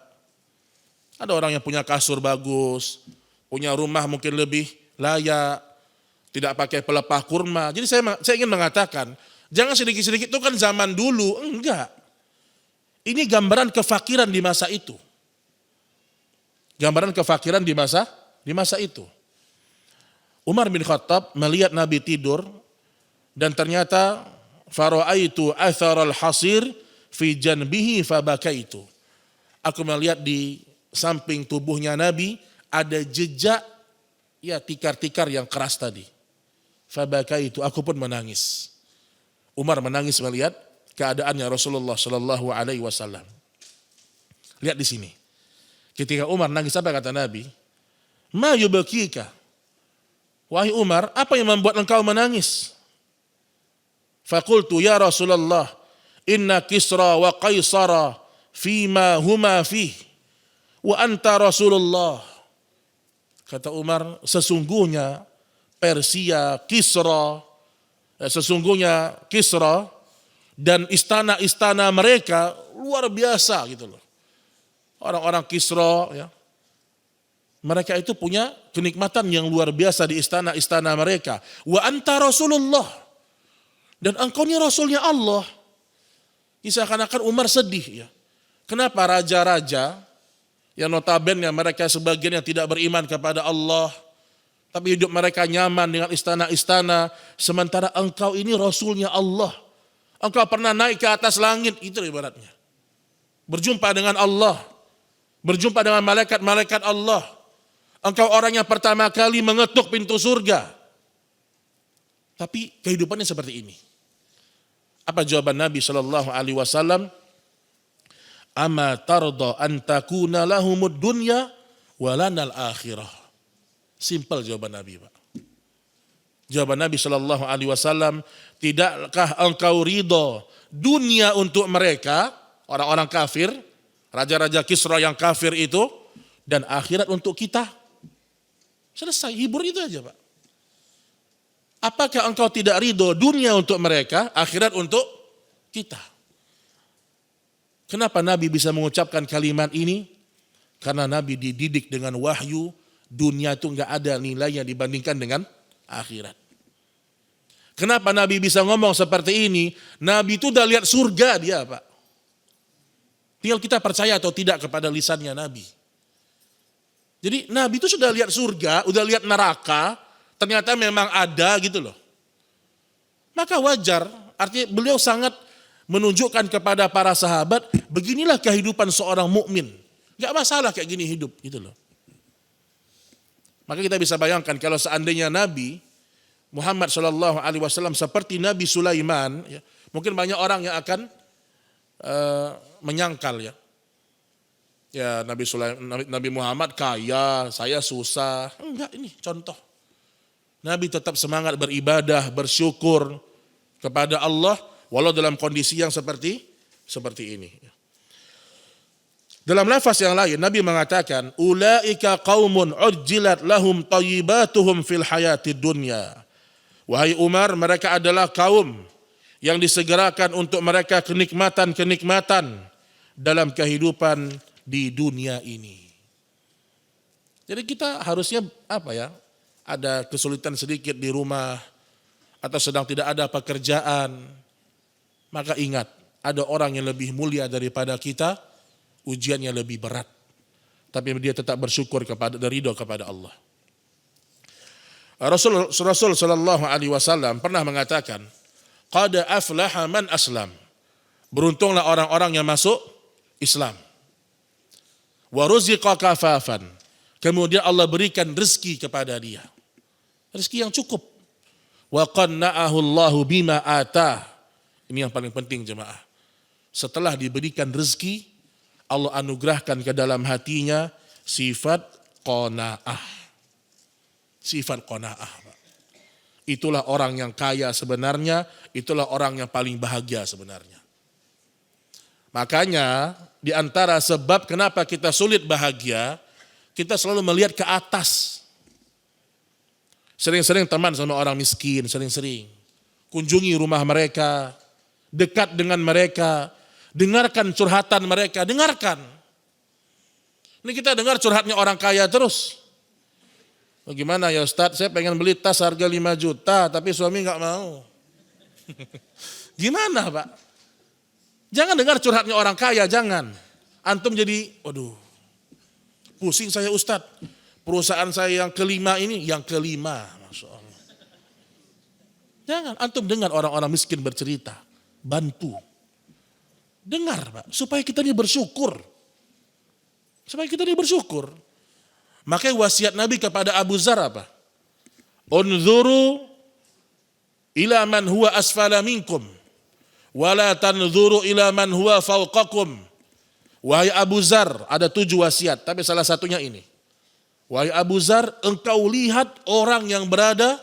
Ada orang yang punya kasur bagus, punya rumah mungkin lebih layak, tidak pakai pelepah kurma. Jadi saya ingin mengatakan, jangan sedikit-sedikit itu kan zaman dulu. Enggak. Ini gambaran kefakiran di masa itu. Gambaran kefakiran di masa itu. Umar bin Khattab melihat Nabi tidur dan ternyata fara'aitu atharal hasir fi janbihi fabakaitu. Aku melihat di samping tubuhnya Nabi ada jejak ya tikar-tikar yang keras tadi. Fabakaitu, aku pun menangis. Umar menangis melihat keadaannya Rasulullah sallallahu alaihi wasallam. Lihat di sini. Ketika Umar nangis apa kata Nabi? Ma yubakika? Wahai Umar, apa yang membuat engkau menangis? Faqultu ya Rasulullah, inna Kisra wa Qaisara fima huma fih wa anta Rasulullah. Kata Umar, sesungguhnya Persia, sesungguhnya Kisra dan istana-istana mereka luar biasa gitu loh. Orang-orang Kisra ya, mereka itu punya kenikmatan yang luar biasa di istana-istana mereka. Wa anta Rasulullah. Dan engkau ini Rasulnya Allah. Seakan-akan Umar sedih ya. Kenapa raja-raja yang notabene mereka sebagian yang tidak beriman kepada Allah, tapi hidup mereka nyaman dengan istana-istana, sementara engkau ini Rasulnya Allah. Engkau pernah naik ke atas langit, itu ibaratnya. Berjumpa dengan Allah, berjumpa dengan malaikat-malaikat Allah. Engkau orang yang pertama kali mengetuk pintu surga. Tapi kehidupannya seperti ini. Apa jawaban Nabi Shallallahu Alaihi Wasallam? Ama tarda an takuna lahumud dunya walanal akhirah. Simpel jawaban Nabi, Pak. Jawaban Nabi Shallallahu Alaihi Wasallam, tidakkah engkau ridho dunia untuk mereka, orang-orang kafir, raja-raja Kisra yang kafir itu, dan akhirat untuk kita? Selesai, hibur itu aja, Pak. Apakah engkau tidak ridho dunia untuk mereka, akhirat untuk kita? Kenapa Nabi bisa mengucapkan kalimat ini? Karena Nabi dididik dengan wahyu, dunia itu enggak ada nilainya dibandingkan dengan akhirat. Kenapa Nabi bisa ngomong seperti ini? Nabi itu udah lihat surga dia, Pak. Tinggal kita percaya atau tidak kepada lisannya Nabi. Jadi Nabi itu sudah lihat surga, udah lihat neraka, ternyata memang ada gitu loh. Maka wajar, artinya beliau sangat menunjukkan kepada para sahabat, beginilah kehidupan seorang mukmin. Gak masalah kayak gini hidup gitu loh. Maka kita bisa bayangkan kalau seandainya Nabi Muhammad SAW seperti Nabi Sulaiman, ya, mungkin banyak orang yang akan menyangkal ya. Ya Nabi Muhammad kaya, saya susah. Enggak, ini contoh. Nabi tetap semangat beribadah, bersyukur kepada Allah walau dalam kondisi yang seperti ini. Dalam lafaz yang lain Nabi mengatakan, ulaika qaumun ujjilat lahum thayyibatuhum fil hayatid dunya. Wahai Umar, mereka adalah kaum yang disegerakan untuk mereka kenikmatan-kenikmatan dalam kehidupan di dunia ini. Jadi kita harusnya ada kesulitan sedikit di rumah atau sedang tidak ada pekerjaan, maka ingat ada orang yang lebih mulia daripada kita, ujiannya lebih berat, tapi dia tetap bersyukur dan ridho kepada Allah. Rasul Shallallahu Alaihi Wasallam pernah mengatakan, qad aflaha man aslam, beruntunglah orang-orang yang masuk Islam. Wa ruziqa kafafan, kemudian Allah berikan rezeki kepada dia. Rezeki yang cukup. Wa qanna'ahu Allahu bima atah. Ini yang paling penting jemaah. Setelah diberikan rezeki, Allah anugerahkan ke dalam hatinya sifat qanaah. Sifat qanaah. Itulah orang yang kaya sebenarnya, itulah orang yang paling bahagia sebenarnya. Makanya di antara sebab kenapa kita sulit bahagia, kita selalu melihat ke atas. Sering-sering teman sama orang miskin, sering-sering. Kunjungi rumah mereka, dekat dengan mereka, dengarkan curhatan mereka, dengarkan. Ini kita dengar curhatnya orang kaya terus. Bagaimana ya Ustadz, saya pengen beli tas harga 5 juta, tapi suami gak mau. Gimana Pak? Jangan dengar curhatnya orang kaya, jangan. Antum jadi, waduh, pusing saya Ustadz. Perusahaan saya yang kelima ini, yang kelima. Masya Allah. Jangan, antum dengar orang-orang miskin bercerita. Bantu. Dengar Pak, supaya kita ini bersyukur. Supaya kita ini bersyukur. Makanya wasiat Nabi kepada Abu Dzar apa? Unzuru ila man huwa asfala minkum. Wala tanzuru ila man huwa fawqakum. Wahai Abu Dzar, ada 7 wasiat, tapi salah satunya ini. Wahai Abu Dzar, engkau lihat orang yang berada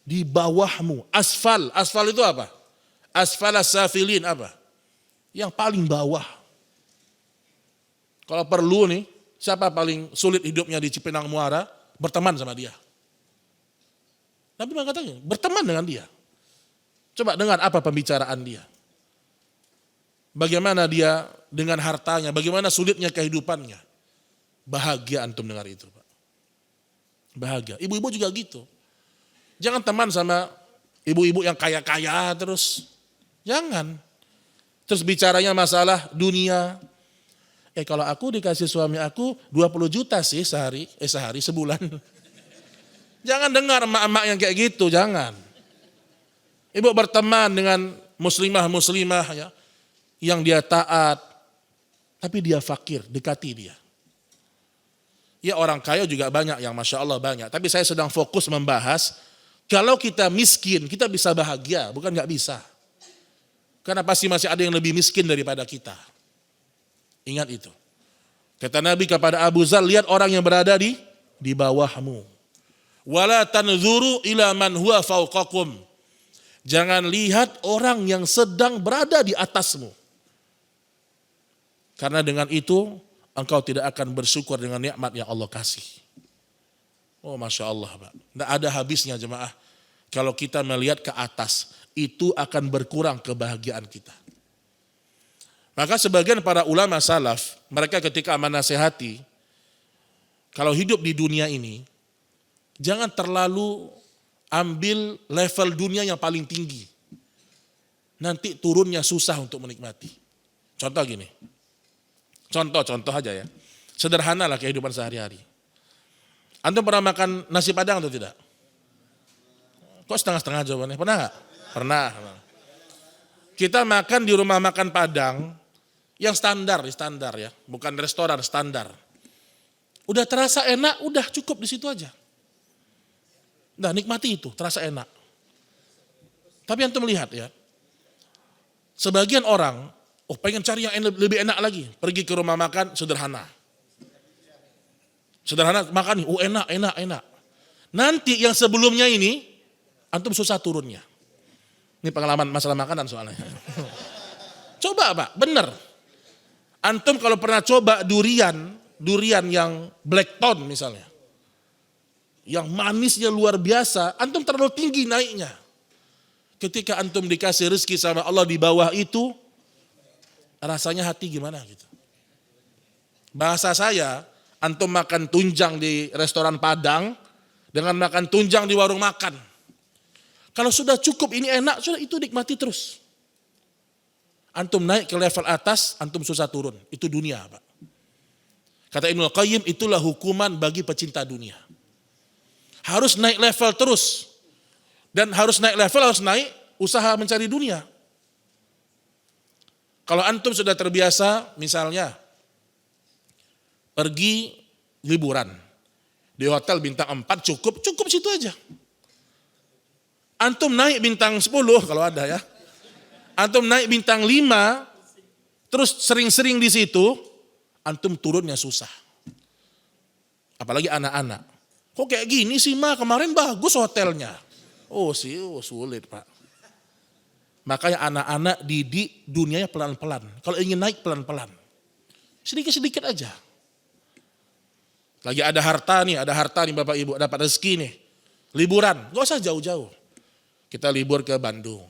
di bawahmu. Asfal, asfal itu apa? Asfal as-safilin apa? Yang paling bawah. Kalau perlu nih, siapa paling sulit hidupnya di Cipinang Muara? Berteman sama dia. Nabi mengatakan, berteman dengan dia. Coba dengar apa pembicaraan dia. Bagaimana dia dengan hartanya, bagaimana sulitnya kehidupannya. Bahagia antum dengar itu Pak. Bahagia. Ibu-ibu juga gitu. Jangan teman sama ibu-ibu yang kaya-kaya terus. Jangan. Terus bicaranya masalah dunia. Kalau aku dikasih suami aku 20 juta sih sehari sebulan. Jangan dengar emak-emak yang kayak gitu, jangan. Ibu berteman dengan muslimah-muslimah ya, yang dia taat, tapi dia fakir, dekati dia. Ya orang kaya juga banyak yang Masya Allah banyak, tapi saya sedang fokus membahas, kalau kita miskin, kita bisa bahagia, bukan gak bisa. Karena pasti masih ada yang lebih miskin daripada kita. Ingat itu. Kata Nabi kepada Abu Dzar, lihat orang yang berada di bawahmu. Wala tanzuru ila man huwa fawqakum. Jangan lihat orang yang sedang berada di atasmu. Karena dengan itu engkau tidak akan bersyukur dengan nikmat yang Allah kasih. Oh Masya Allah Pak. Tidak ada habisnya jemaah. Kalau kita melihat ke atas, itu akan berkurang kebahagiaan kita. Maka sebagian para ulama salaf, mereka ketika menasehati, kalau hidup di dunia ini, jangan terlalu ambil level dunia yang paling tinggi. Nanti turunnya susah untuk menikmati. Contoh gini, contoh aja ya, sederhana lah kehidupan sehari-hari. Antum pernah makan nasi padang atau tidak? Kok setengah-setengah jawabannya? Pernah gak? Pernah. Kita makan di rumah makan Padang, yang standar ya, bukan restoran standar. Udah terasa enak, udah cukup di situ aja. Nah nikmati itu, terasa enak. Tapi antum melihat ya, sebagian orang, pengen cari yang lebih enak lagi, pergi ke rumah makan sederhana. Sederhana makan nih, enak. Nanti yang sebelumnya ini, antum susah turunnya. Ini pengalaman masalah makanan soalnya. Coba Pak, bener. Antum kalau pernah coba durian yang blackton misalnya. Yang manisnya luar biasa, antum terlalu tinggi naiknya. Ketika antum dikasih rezeki sama Allah di bawah itu, rasanya hati gimana gitu. Bahasa saya, antum makan tunjang di restoran Padang, dengan makan tunjang di warung makan. Kalau sudah cukup ini enak, sudah itu nikmati terus. Antum naik ke level atas, antum susah turun. Itu dunia Pak. Kata Ibnu Qayyim, itulah hukuman bagi pecinta dunia. Harus naik level terus. Dan harus naik level, harus naik usaha mencari dunia. Kalau antum sudah terbiasa, misalnya pergi liburan. Di hotel bintang 4 cukup situ aja. Antum naik bintang 10 kalau ada ya. Antum naik bintang 5, terus sering-sering di situ, antum turunnya susah. Apalagi anak-anak. Kok kayak gini sih Ma, kemarin bagus hotelnya. Sulit Pak. Makanya anak-anak didik dunianya pelan-pelan. Kalau ingin naik pelan-pelan. Sedikit-sedikit aja. Lagi ada harta nih Bapak Ibu, dapat rezeki nih. Liburan, gak usah jauh-jauh. Kita libur ke Bandung.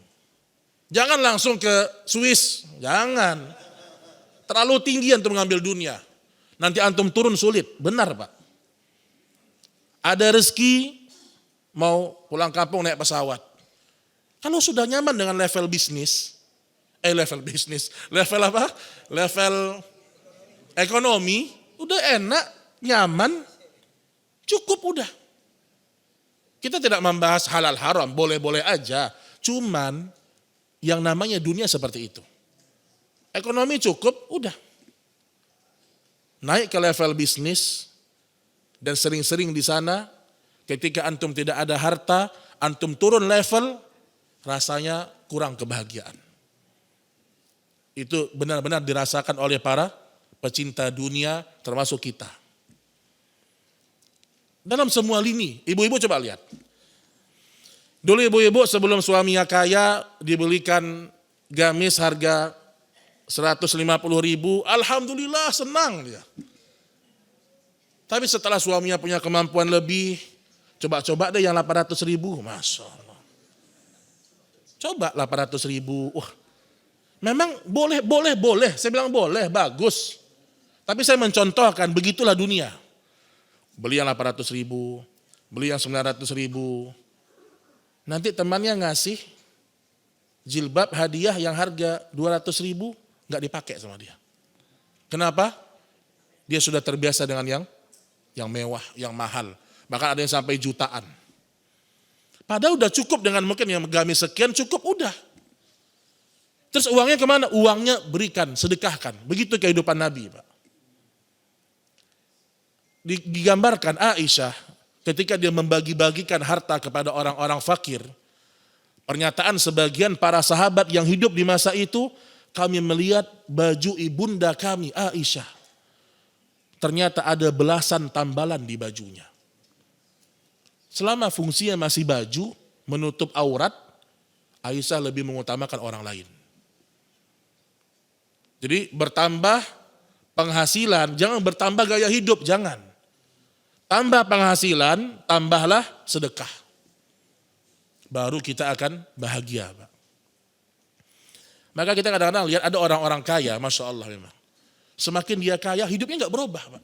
Jangan langsung ke Swiss, jangan. Terlalu tinggi antum mengambil dunia. Nanti antum turun sulit, benar Pak. Ada rezeki, mau pulang kampung naik pesawat. Kalau sudah nyaman dengan level ekonomi, udah enak, nyaman, cukup udah. Kita tidak membahas halal haram, boleh-boleh aja. Cuman yang namanya dunia seperti itu. Ekonomi cukup, udah. Naik ke level bisnis dan sering-sering di sana. Ketika antum tidak ada harta, antum turun level, rasanya kurang kebahagiaan. Itu benar-benar dirasakan oleh para pecinta dunia termasuk kita. Dalam semua lini, ibu-ibu coba lihat. Dulu ibu-ibu sebelum suaminya kaya dibelikan gamis harga 150.000, alhamdulillah senang dia. Tapi setelah suaminya punya kemampuan lebih, coba deh yang 800.000, Masya Allah. Coba 800.000, memang boleh, saya bilang boleh, bagus. Tapi saya mencontohkan, begitulah dunia. Beli yang 800.000, beli yang 900.000. Nanti temannya ngasih jilbab hadiah yang harga 200.000, nggak dipakai sama dia. Kenapa? Dia sudah terbiasa dengan yang mewah, yang mahal. Bahkan ada yang sampai jutaan. Padahal udah cukup dengan mungkin yang gamis sekian, cukup udah. Terus uangnya kemana? Uangnya berikan, sedekahkan. Begitu kehidupan Nabi Pak. Digambarkan Aisyah ketika dia membagi-bagikan harta kepada orang-orang fakir. Pernyataan sebagian para sahabat yang hidup di masa itu, kami melihat baju ibunda kami Aisyah. Ternyata ada belasan tambalan di bajunya. Selama fungsinya masih baju, menutup aurat, Aisyah lebih mengutamakan orang lain. Jadi bertambah penghasilan, jangan bertambah gaya hidup, jangan. Tambah penghasilan, tambahlah sedekah. Baru kita akan bahagia Pak. Maka kita kadang-kadang lihat ada orang-orang kaya, Masya Allah memang. Semakin dia kaya, hidupnya gak berubah Pak.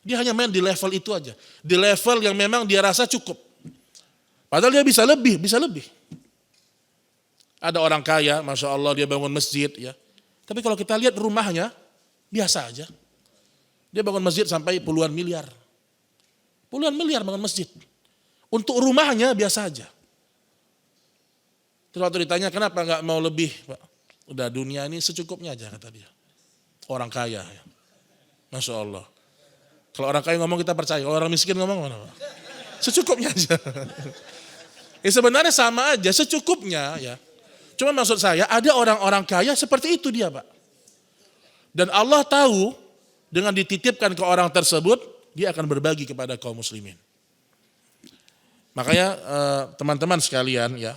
Dia hanya main di level itu aja. Di level yang memang dia rasa cukup. Padahal dia bisa lebih. Ada orang kaya, Masya Allah dia bangun masjid ya. Tapi kalau kita lihat rumahnya, biasa aja. Dia bangun masjid sampai puluhan miliar. Puluhan miliar bangun masjid. Untuk rumahnya biasa aja. Terus waktu ditanya kenapa gak mau lebih Pak. Udah dunia ini secukupnya aja kata dia. Orang kaya ya. Masya Allah. Kalau orang kaya ngomong kita percaya. Kalau orang miskin ngomong mana Pak? Secukupnya aja. Sebenarnya sama aja secukupnya ya. Cuma maksud saya ada orang-orang kaya seperti itu dia Pak. Dan Allah tahu dengan dititipkan ke orang tersebut, dia akan berbagi kepada kaum muslimin. Makanya teman-teman sekalian ya,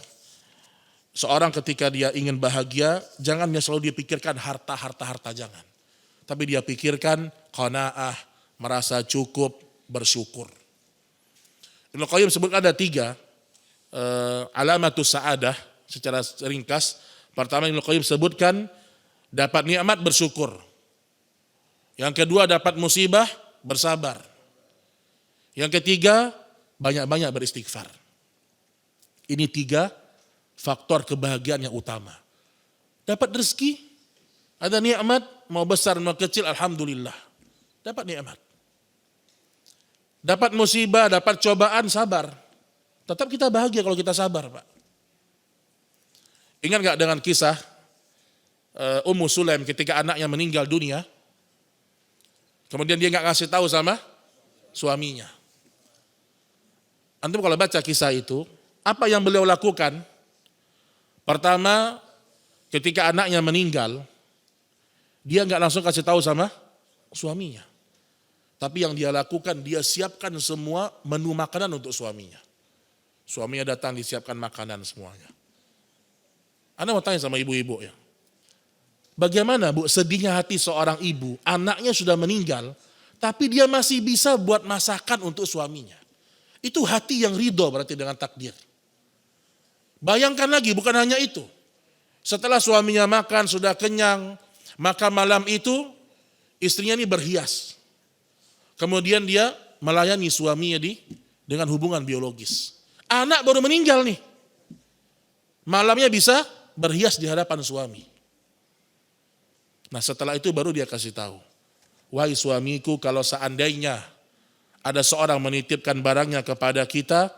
seorang ketika dia ingin bahagia, jangan dia selalu dipikirkan harta, jangan. Tapi dia pikirkan qanaah, merasa cukup, bersyukur. Ibnu Qayyim sebut ada 3 alamatus sa'adah secara ringkas. Pertama Ibnu Qayyim sebutkan dapat nikmat bersyukur. Yang kedua dapat musibah bersabar. Yang ketiga banyak-banyak beristighfar. Ini 3 faktor kebahagiaan yang utama. Dapat rezeki, ada nikmat, mau besar mau kecil, alhamdulillah. Dapat nikmat. Dapat musibah, dapat cobaan, sabar. Tetap kita bahagia kalau kita sabar Pak. Ingat gak dengan kisah Ummu Sulaim ketika anaknya meninggal dunia. Kemudian dia gak ngasih tahu sama suaminya. Antum kalau baca kisah itu, Apa yang beliau lakukan? Pertama, ketika anaknya meninggal, dia nggak langsung kasih tahu sama suaminya. Tapi yang dia lakukan, dia siapkan semua menu makanan untuk suaminya. Suaminya datang disiapkan makanan semuanya. Anda mau tanya sama ibu-ibu ya. Bagaimana Bu sedihnya hati seorang ibu, anaknya sudah meninggal, tapi dia masih bisa buat masakan untuk suaminya. Itu hati yang ridho berarti dengan takdir. Bayangkan lagi, bukan hanya itu. Setelah suaminya makan, sudah kenyang, maka malam itu istrinya ini berhias. Kemudian dia melayani suaminya dengan hubungan biologis. Anak baru meninggal nih. Malamnya bisa berhias di hadapan suami. Nah setelah itu baru dia kasih tahu. Wahai suamiku, kalau seandainya ada seorang menitipkan barangnya kepada kita,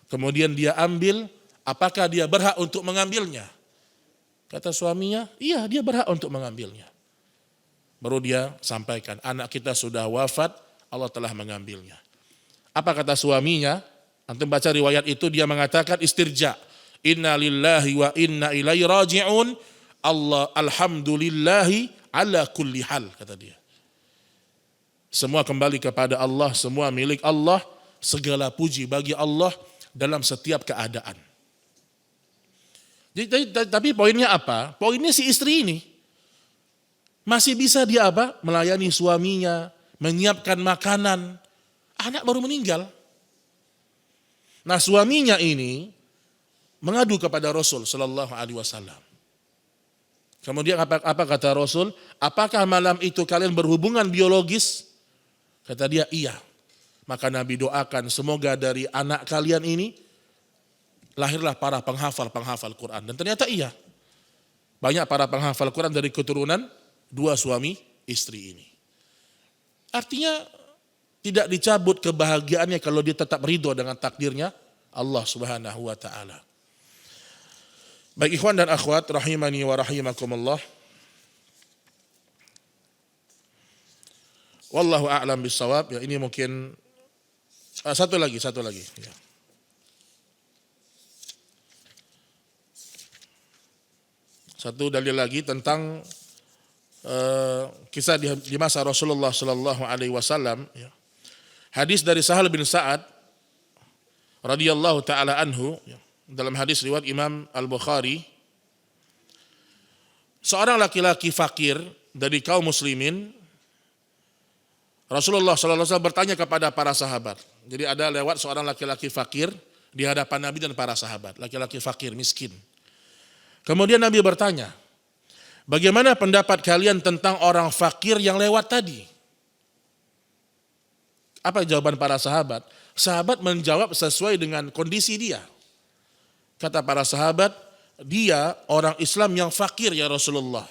kemudian dia ambil, apakah dia berhak untuk mengambilnya? Kata suaminya, iya dia berhak untuk mengambilnya. Baru dia sampaikan, anak kita sudah wafat, Allah telah mengambilnya. Apa kata suaminya? Antum baca riwayat itu, dia mengatakan istirja. Inna lillahi wa inna ilaihi raji'un. Allah alhamdulillahi ala kulli hal, kata dia. Semua kembali kepada Allah, semua milik Allah, segala puji bagi Allah dalam setiap keadaan. Tapi poinnya apa? Poinnya si istri ini masih bisa dia apa? Melayani suaminya, menyiapkan makanan. Anak baru meninggal. Nah suaminya ini mengadu kepada Rasul Sallallahu Alaihi Wasallam. Kemudian apa kata Rasul? Apakah malam itu kalian berhubungan biologis? Kata dia, iya. Maka Nabi doakan semoga dari anak kalian ini lahirlah para penghafal Quran. Dan ternyata iya. Banyak para penghafal Quran dari keturunan dua suami istri ini. Artinya tidak dicabut kebahagiaannya kalau dia tetap ridho dengan takdirnya Allah Subhanahu wa taala. Baik ikhwan dan akhwat rahimani wa rahimakumullah. Wallahu a'lam bissawab. Ya ini mungkin satu lagi ya. Satu dalil lagi tentang kisah di masa Rasulullah Sallallahu Alaihi Wasallam. Hadis dari Sahal bin Sa'ad radhiyallahu taala anhu, dalam hadis riwayat Imam Al-Bukhari, seorang laki-laki fakir dari kaum muslimin, Rasulullah Sallallahu Alaihi Wasallam bertanya kepada para sahabat. Jadi ada lewat seorang laki-laki fakir di hadapan Nabi dan para sahabat, laki-laki fakir miskin. Kemudian Nabi bertanya, bagaimana pendapat kalian tentang orang fakir yang lewat tadi? Apa jawaban para sahabat? Sahabat menjawab sesuai dengan kondisi dia. Kata para sahabat, dia orang Islam yang fakir ya Rasulullah.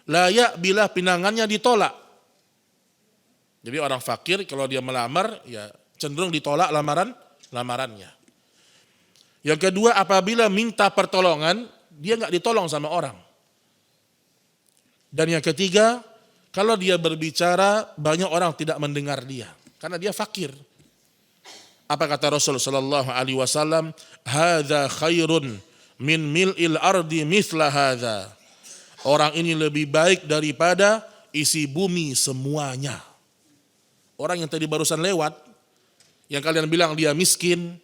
Layak bila pinangannya ditolak. Jadi orang fakir kalau dia melamar ya cenderung ditolak lamarannya. Yang kedua, apabila minta pertolongan, dia nggak ditolong sama orang. Dan yang ketiga, kalau dia berbicara, banyak orang tidak mendengar dia. Karena dia fakir. Apa kata Rasul Sallallahu Alaihi Wasallam? Hadza khairun min mil'il ardi mithla hadza. Orang ini lebih baik daripada isi bumi semuanya. Orang yang tadi barusan lewat, yang kalian bilang dia miskin,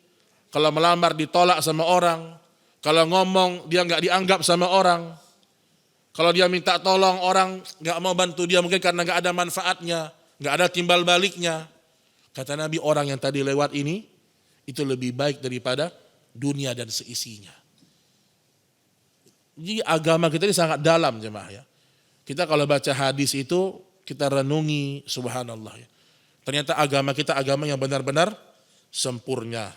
kalau melamar ditolak sama orang, kalau ngomong dia nggak dianggap sama orang, kalau dia minta tolong orang nggak mau bantu dia mungkin karena nggak ada manfaatnya, nggak ada timbal baliknya. Kata Nabi, orang yang tadi lewat ini itu lebih baik daripada dunia dan seisinya. Jadi agama kita ini sangat dalam jemaah ya. Kita kalau baca hadis itu kita renungi, subhanallah ya. Ternyata agama kita agama yang benar-benar sempurna.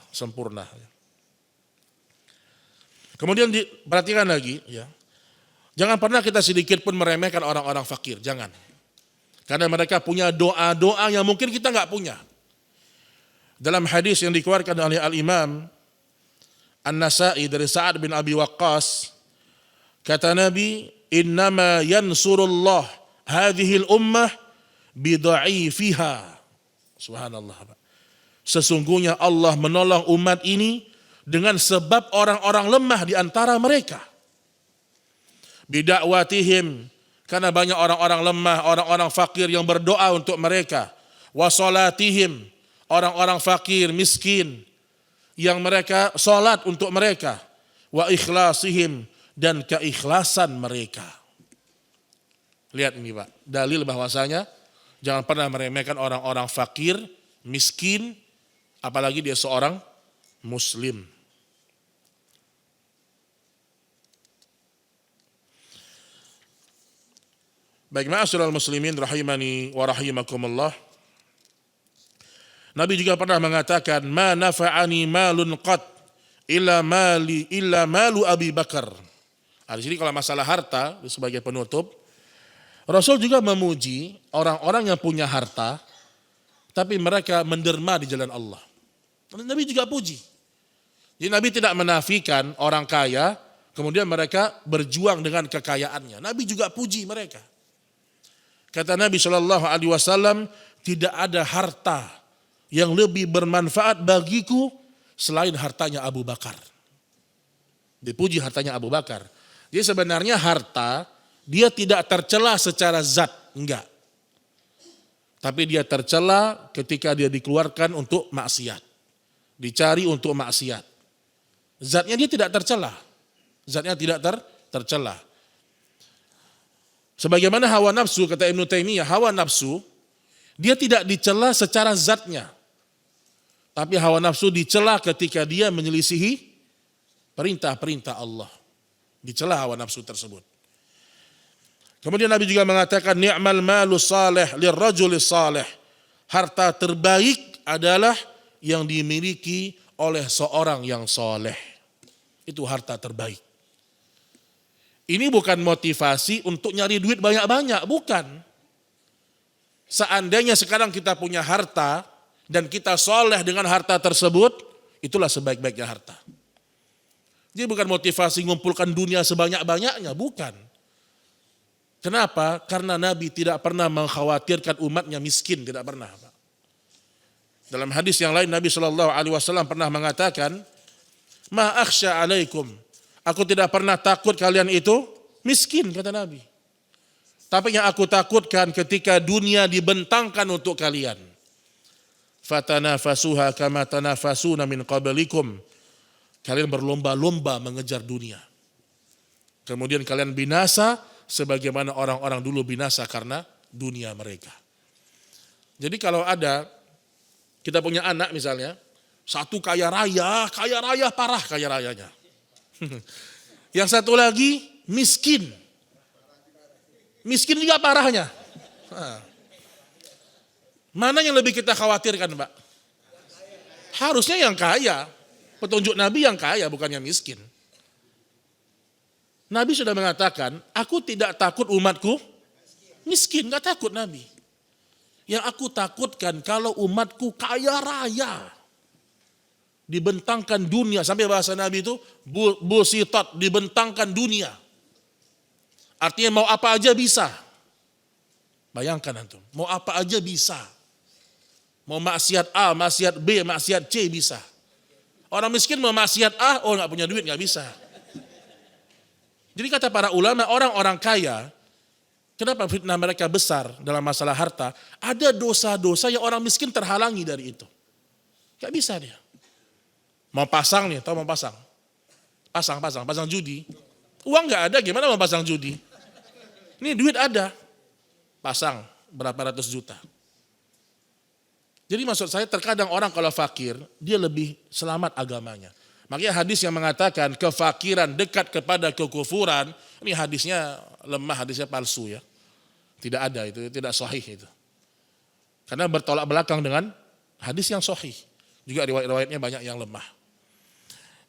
Kemudian perhatikan lagi ya. Jangan pernah kita sedikit pun meremehkan orang-orang fakir, jangan. Karena mereka punya doa-doa yang mungkin kita nggak punya. Dalam hadis yang dikeluarkan oleh Al-Imam An-Nasa'i dari Sa'ad bin Abi Waqqas, kata Nabi, innama yansurullah hadhil ummah bidha'ifiha. Subhanallah. Sesungguhnya Allah menolong umat ini dengan sebab orang-orang lemah di antara mereka. Bidakwatihim, karena banyak orang-orang lemah, orang-orang fakir yang berdoa untuk mereka. Wasolatihim, orang-orang fakir, miskin, yang mereka salat untuk mereka. Wa ikhlasihim, dan keikhlasan mereka. Lihat ini Pak, dalil bahwasanya jangan pernah meremehkan orang-orang fakir, miskin, apalagi dia seorang muslim. Baik, ma'asyiral muslimin rahimani wa rahimakumullah. Nabi juga pernah mengatakan, ma nafa'ani malun qat illa malu Abi Bakar. Di sini kalau masalah harta sebagai penutup, Rasul juga memuji orang-orang yang punya harta tapi mereka menderma di jalan Allah. Nabi juga puji. Jadi Nabi tidak menafikan orang kaya kemudian mereka berjuang dengan kekayaannya. Nabi juga puji mereka. Kata Nabi SAW, tidak ada harta yang lebih bermanfaat bagiku selain hartanya Abu Bakar. Dipuji hartanya Abu Bakar. Jadi sebenarnya harta, dia tidak tercela secara zat, enggak. Tapi dia tercela ketika dia dikeluarkan untuk maksiat. Dicari untuk maksiat. Zatnya dia tidak tercela. Zatnya tidak tercela. Sebagaimana hawa nafsu, kata Ibnu Taimiyah, hawa nafsu dia tidak dicela secara zatnya. Tapi hawa nafsu dicela ketika dia menyelisihi perintah-perintah Allah. Dicela hawa nafsu tersebut. Kemudian Nabi juga mengatakan, ni'mal malu salih lirrajulis salih. Harta terbaik adalah yang dimiliki oleh seorang yang soleh. Itu harta terbaik. Ini bukan motivasi untuk nyari duit banyak-banyak, bukan. Seandainya sekarang kita punya harta dan kita soleh dengan harta tersebut, itulah sebaik-baiknya harta. Jadi bukan motivasi mengumpulkan dunia sebanyak-banyaknya, bukan. Kenapa? Karena Nabi tidak pernah mengkhawatirkan umatnya miskin, tidak pernah. Dalam hadis yang lain Nabi SAW pernah mengatakan, ma akhsha alaikum. Aku tidak pernah takut kalian itu miskin, kata Nabi. Tapi yang aku takutkan ketika dunia dibentangkan untuk kalian. Fatanafasuha kama tanafasuna min qablikum. Kalian berlomba-lomba mengejar dunia. Kemudian kalian binasa sebagaimana orang-orang dulu binasa karena dunia mereka. Jadi kalau ada, kita punya anak misalnya, satu kaya raya parah kaya rayanya. Yang satu lagi miskin. Miskin juga parahnya. Mana yang lebih kita khawatirkan, Pak? Harusnya yang kaya. Petunjuk Nabi yang kaya, bukan yang miskin. Nabi sudah mengatakan, aku tidak takut umatku miskin, gak takut Nabi. Yang aku takutkan kalau umatku kaya raya. Dibentangkan dunia, sampai bahasa Nabi itu busitat, dibentangkan dunia. Artinya mau apa aja bisa. Bayangkan antum, mau apa aja bisa. Mau maksiat A, maksiat B, maksiat C bisa. Orang miskin mau maksiat A, oh nggak punya duit nggak bisa. Jadi kata para ulama, orang-orang kaya, kenapa fitnah mereka besar dalam masalah harta? Ada dosa-dosa yang orang miskin terhalangi dari itu. Gak bisa dia. Mau pasang nih, tahu mau pasang? Pasang judi. Uang nggak ada, gimana mau pasang judi? Ini duit ada, pasang berapa ratus juta. Jadi maksud saya terkadang orang kalau fakir, dia lebih selamat agamanya. Makanya hadis yang mengatakan kefakiran dekat kepada kekufuran, ini hadisnya lemah, hadisnya palsu ya. Tidak ada itu, tidak sahih itu. Karena bertolak belakang dengan hadis yang sahih. Juga riwayat-riwayatnya banyak yang lemah.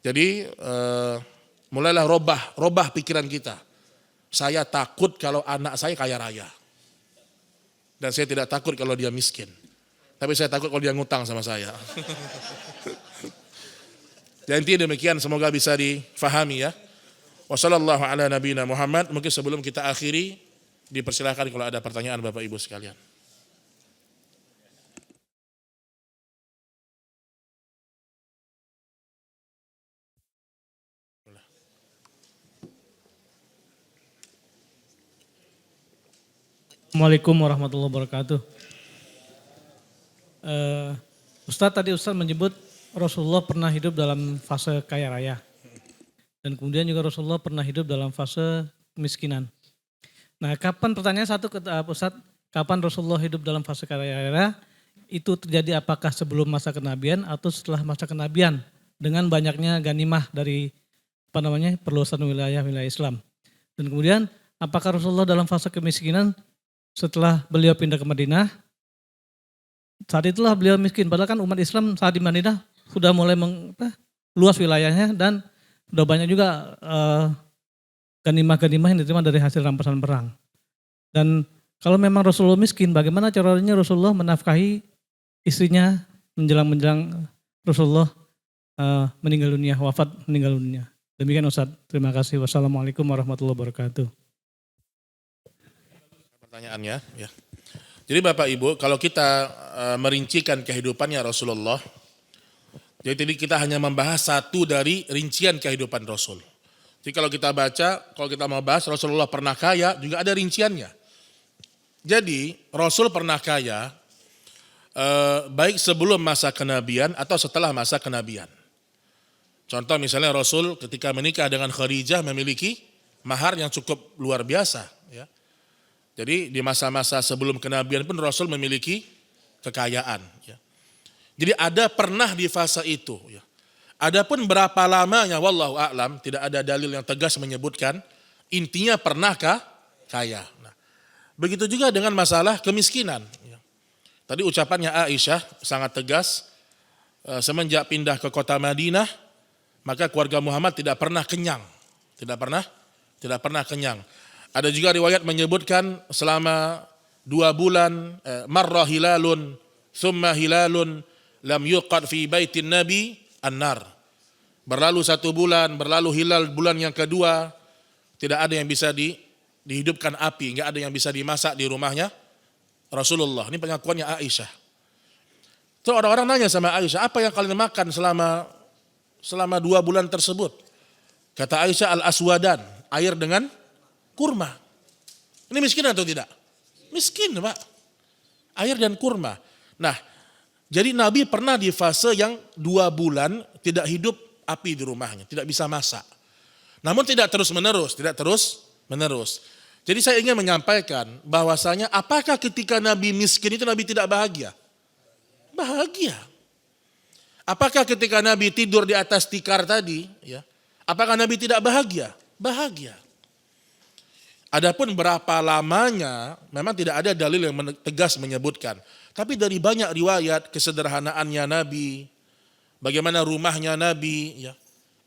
Jadi mulailah robah pikiran kita. Saya takut kalau anak saya kaya raya. Dan saya tidak takut kalau dia miskin. Tapi saya takut kalau dia ngutang sama saya. Jadi demikian, semoga bisa difahami ya. Wassallallahu ala nabiyina Muhammad. Mungkin sebelum kita akhiri, dipersilakan kalau ada pertanyaan Bapak Ibu sekalian. Assalamualaikum warahmatullahi wabarakatuh. Ustadz tadi Ustadz menyebut Rasulullah pernah hidup dalam fase kaya raya. Dan kemudian juga Rasulullah pernah hidup dalam fase kemiskinan. Nah, pertanyaan satu ke Ustadz, kapan Rasulullah hidup dalam fase kaya raya? Itu terjadi apakah sebelum masa kenabian atau setelah masa kenabian dengan banyaknya ganimah dari perluasan wilayah Islam. Dan kemudian apakah Rasulullah dalam fase kemiskinan setelah beliau pindah ke Madinah? Saat itulah beliau miskin, padahal kan umat Islam saat di Madinah sudah mulai luas wilayahnya dan sudah banyak juga ganimah-ganimah yang diterima dari hasil rampasan perang. Dan kalau memang Rasulullah miskin, bagaimana caranya Rasulullah menafkahi istrinya menjelang Rasulullah meninggal dunia, wafat meninggal dunia. Demikian Ustaz, terima kasih. Wassalamualaikum warahmatullahi wabarakatuh. Pertanyaannya, ya. Jadi Bapak Ibu, kalau kita merincikan kehidupannya Rasulullah, jadi kita hanya membahas satu dari rincian kehidupan Rasul. Jadi kalau kita baca, kalau kita mau bahas Rasulullah pernah kaya, juga ada rinciannya. Jadi Rasul pernah kaya, baik sebelum masa kenabian atau setelah masa kenabian. Contoh misalnya Rasul ketika menikah dengan Khadijah memiliki mahar yang cukup luar biasa. Ya. Jadi di masa-masa sebelum kenabian pun Rasul memiliki kekayaan. Ya. Jadi ada pernah di fase itu. Ya. Adapun berapa lamanya, wallahu a'lam, tidak ada dalil yang tegas menyebutkan. Intinya pernahkah kaya. Nah, begitu juga dengan masalah kemiskinan. Ya. Tadi ucapannya Aisyah sangat tegas. Semenjak pindah ke kota Madinah, maka keluarga Muhammad tidak pernah kenyang. Tidak pernah kenyang. Ada juga riwayat menyebutkan selama 2 bulan, marra hilalun, thumma hilalun, lam yuqad fi baitin nabi an-nar. Berlalu 1 bulan, berlalu hilal bulan yang kedua, tidak ada yang bisa dihidupkan api, enggak ada yang bisa dimasak di rumahnya Rasulullah. Ini pengakuannya Aisyah. Terus orang-orang nanya sama Aisyah, apa yang kalian makan selama 2 bulan tersebut? Kata Aisyah, al-aswadan, air dengan kurma. Ini miskin atau tidak? Miskin Pak. Air dan kurma. Nah, jadi Nabi pernah di fase yang 2 bulan tidak hidup api di rumahnya, tidak bisa masak. Namun tidak terus menerus. Jadi saya ingin menyampaikan bahwasanya apakah ketika Nabi miskin itu Nabi tidak bahagia? Bahagia. Apakah ketika Nabi tidur di atas tikar tadi, ya, apakah Nabi tidak bahagia? Bahagia. Adapun berapa lamanya, memang tidak ada dalil yang tegas menyebutkan. Tapi dari banyak riwayat kesederhanaannya Nabi, bagaimana rumahnya Nabi, ya,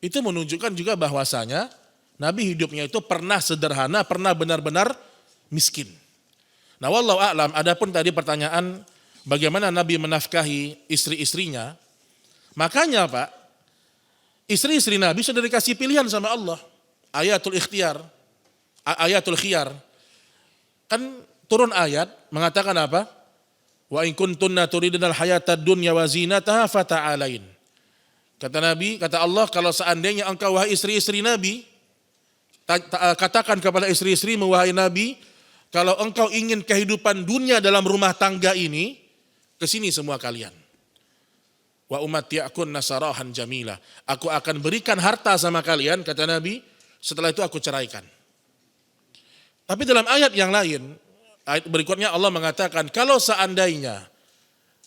itu menunjukkan juga bahwasanya Nabi hidupnya itu pernah sederhana, pernah benar-benar miskin. Nah, wallahu a'lam, adapun tadi pertanyaan bagaimana Nabi menafkahi istri-istrinya, makanya Pak, istri-istri Nabi sudah dikasih pilihan sama Allah, ayatul khiyar. Kan turun ayat mengatakan apa? Wa in kuntunna turidunal hayatad dunya wa zinataha fata'alain. Kata Nabi, kata Allah, kalau seandainya engkau wahai istri-istri Nabi, katakan kepada istri-istri wahai Nabi, kalau engkau ingin kehidupan dunia dalam rumah tangga ini, kesini semua kalian. Wa umatti'akunna sarahan jamila. Aku akan berikan harta sama kalian, kata Nabi, setelah itu aku ceraikan. Tapi dalam ayat yang lain, ayat berikutnya Allah mengatakan, kalau seandainya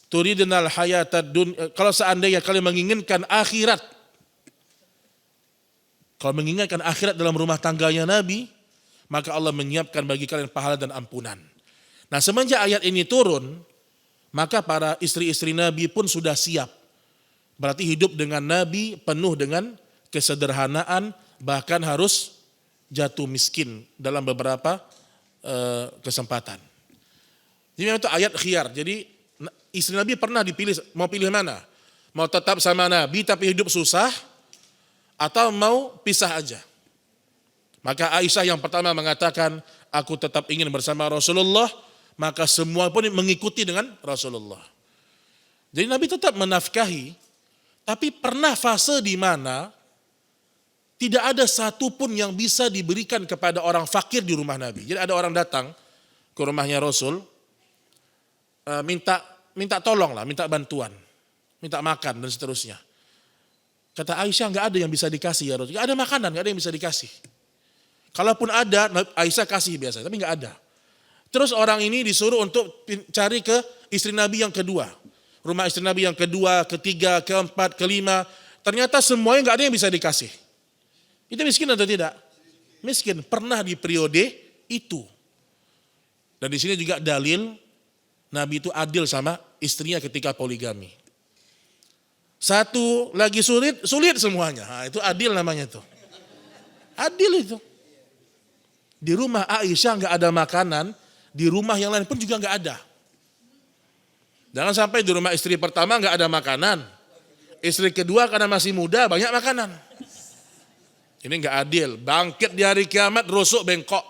turidunal hayatad dunya, kalau seandainya kalian menginginkan akhirat, kalau menginginkan akhirat dalam rumah tangganya Nabi, maka Allah menyiapkan bagi kalian pahala dan ampunan. Nah, semenjak ayat ini turun, maka para istri-istri Nabi pun sudah siap. Berarti hidup dengan Nabi penuh dengan kesederhanaan, bahkan harus jatuh miskin dalam beberapa kesempatan. Jadi itu ayat khiyar. Jadi istri Nabi pernah dipilih, mau pilih mana? Mau tetap sama Nabi tapi hidup susah, atau mau pisah aja? Maka Aisyah yang pertama mengatakan, aku tetap ingin bersama Rasulullah, maka semua pun mengikuti dengan Rasulullah. Jadi Nabi tetap menafkahi, tapi pernah fase di mana tidak ada satupun yang bisa diberikan kepada orang fakir di rumah Nabi. Jadi ada orang datang ke rumahnya Rasul, minta tolong lah, minta bantuan, minta makan dan seterusnya. Kata Aisyah, nggak ada yang bisa dikasih ya Rasul, nggak ada makanan, nggak ada yang bisa dikasih. Kalaupun ada, Aisyah kasih biasa, tapi nggak ada. Terus orang ini disuruh untuk cari ke istri Nabi yang kedua, rumah istri Nabi yang kedua, ketiga, keempat, kelima. Ternyata semuanya nggak ada yang bisa dikasih. Itu miskin atau tidak? Miskin. Pernah di periode itu. Dan di sini juga dalil Nabi itu adil sama istrinya ketika poligami. Satu lagi sulit semuanya. Nah, itu adil namanya itu. Adil itu. Di rumah Aisyah nggak ada makanan, di rumah yang lain pun juga nggak ada. Jangan sampai di rumah istri pertama nggak ada makanan, istri kedua karena masih muda banyak makanan. Ini nggak adil. Bangkit di hari kiamat rusuk bengkok.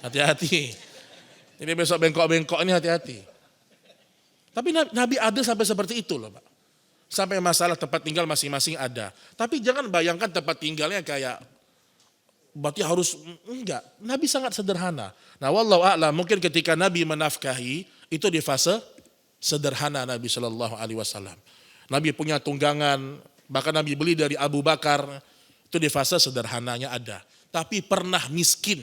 Hati-hati. Ini besok bengkok-bengkok ini hati-hati. Tapi Nabi adil sampai seperti itu loh Pak. Sampai masalah tempat tinggal masing-masing ada. Tapi jangan bayangkan tempat tinggalnya kayak berarti harus, enggak. Nabi sangat sederhana. Nah wallahu a'lam, mungkin ketika Nabi menafkahi itu di fase sederhana Nabi Shallallahu Alaihi Wasallam. Nabi punya tunggangan, bahkan Nabi beli dari Abu Bakar, itu di fase sederhananya ada. Tapi pernah miskin.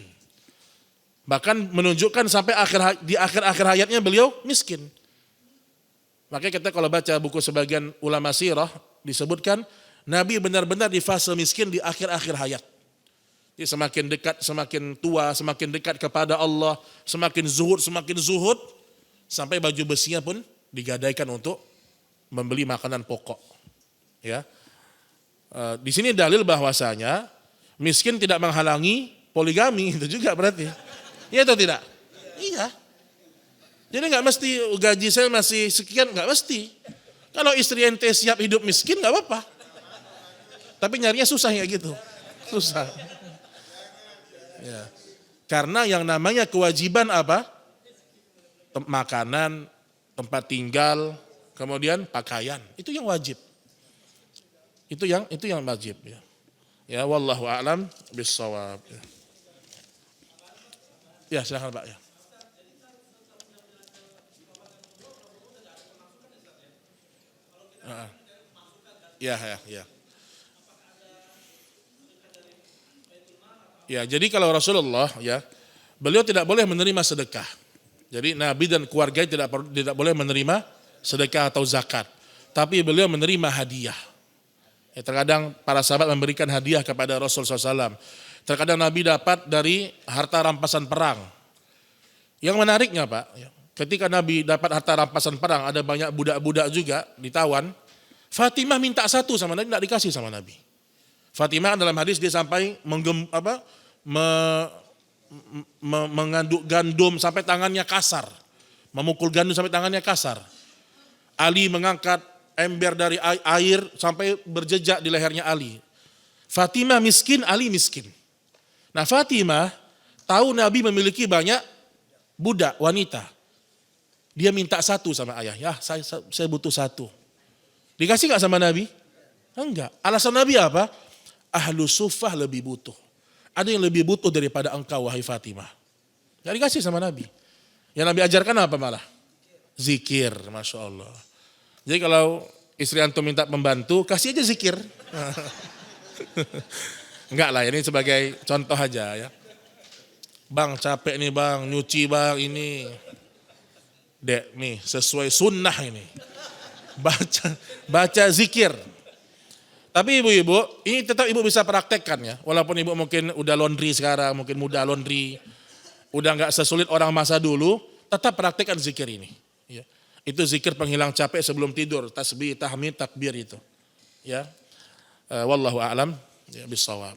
Bahkan menunjukkan sampai di akhir hayatnya beliau miskin. Makanya kita kalau baca buku sebagian ulama sirah disebutkan Nabi benar-benar di fase miskin di akhir-akhir hayat. Jadi semakin dekat, semakin tua, semakin dekat kepada Allah, semakin zuhud, sampai baju besinya pun digadaikan untuk membeli makanan pokok. Ya, di sini dalil bahwasanya miskin tidak menghalangi poligami, itu juga berarti. Iya atau tidak? Iya. Jadi nggak mesti gaji saya masih sekian, nggak mesti. Kalau istri ente siap hidup miskin nggak apa-apa. Tapi nyarinya susah ya gitu, susah. Ya. Karena yang namanya kewajiban apa? Makanan, tempat tinggal, kemudian pakaian. Itu yang wajib. Itu yang wajib ya. Ya wallahu a'lam bissawab. Ya silakan Pak ya. Ya. Ya, jadi kalau Rasulullah ya, beliau tidak boleh menerima sedekah. Jadi Nabi dan keluarga tidak boleh menerima sedekah atau zakat. Tapi beliau menerima hadiah. Ya, terkadang para sahabat memberikan hadiah kepada Rasulullah SAW. Terkadang Nabi dapat dari harta rampasan perang. Yang menariknya Pak, ketika Nabi dapat harta rampasan perang, ada banyak budak-budak juga ditawan. Fatimah minta satu sama Nabi, tidak dikasih sama Nabi. Fatimah dalam hadis dia sampai mengaduk gandum sampai tangannya kasar. Memukul gandum sampai tangannya kasar. Ali mengangkat ember dari air sampai berjejak di lehernya Ali. Fatimah miskin, Ali miskin. Nah Fatimah tahu Nabi memiliki banyak budak, wanita. Dia minta satu sama ayah. Ya saya butuh satu. Dikasih gak sama Nabi? Enggak. Alasan Nabi apa? Ahlu suffah lebih butuh. Ada yang lebih butuh daripada engkau wahai Fatimah. Gak dikasih sama Nabi. Yang Nabi ajarkan apa malah? Zikir, Masya Allah. Jadi kalau istri antum minta pembantu, kasih aja zikir. Enggak lah, ini sebagai contoh aja ya. Bang capek nih bang, nyuci bang ini. Dek nih sesuai sunnah ini. Baca zikir. Tapi ibu-ibu, ini tetap ibu bisa praktekkan ya. Walaupun ibu mungkin udah laundry sekarang, mungkin muda laundry, udah nggak sesulit orang masa dulu, tetap praktekkan zikir ini. Ya. Itu zikir penghilang capek sebelum tidur, tasbih, tahmid, takbir itu. Ya, wallahu a'lam ya, bissawab.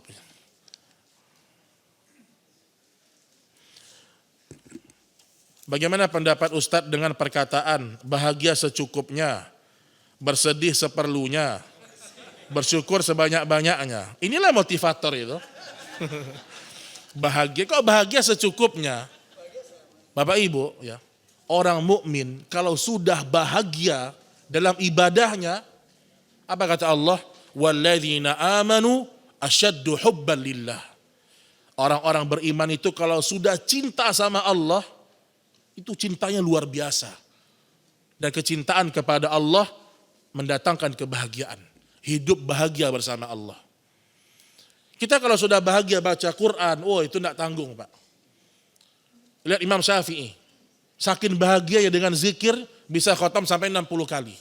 Bagaimana pendapat Ustadz dengan perkataan bahagia secukupnya, bersedih seperlunya, bersyukur sebanyak-banyaknya. Inilah motivator itu. Bahagia, kok bahagia secukupnya? Bapak Ibu, ya. Orang mukmin kalau sudah bahagia dalam ibadahnya, apa kata Allah? Walladzina amanu asyaddu hubban lillah. Orang-orang beriman itu kalau sudah cinta sama Allah, itu cintanya luar biasa. Dan kecintaan kepada Allah mendatangkan kebahagiaan. Hidup bahagia bersama Allah. Kita kalau sudah bahagia baca Quran, itu tidak tanggung Pak. Lihat Imam Syafi'i. Saking bahagia ya dengan zikir bisa khotam sampai 60 kali.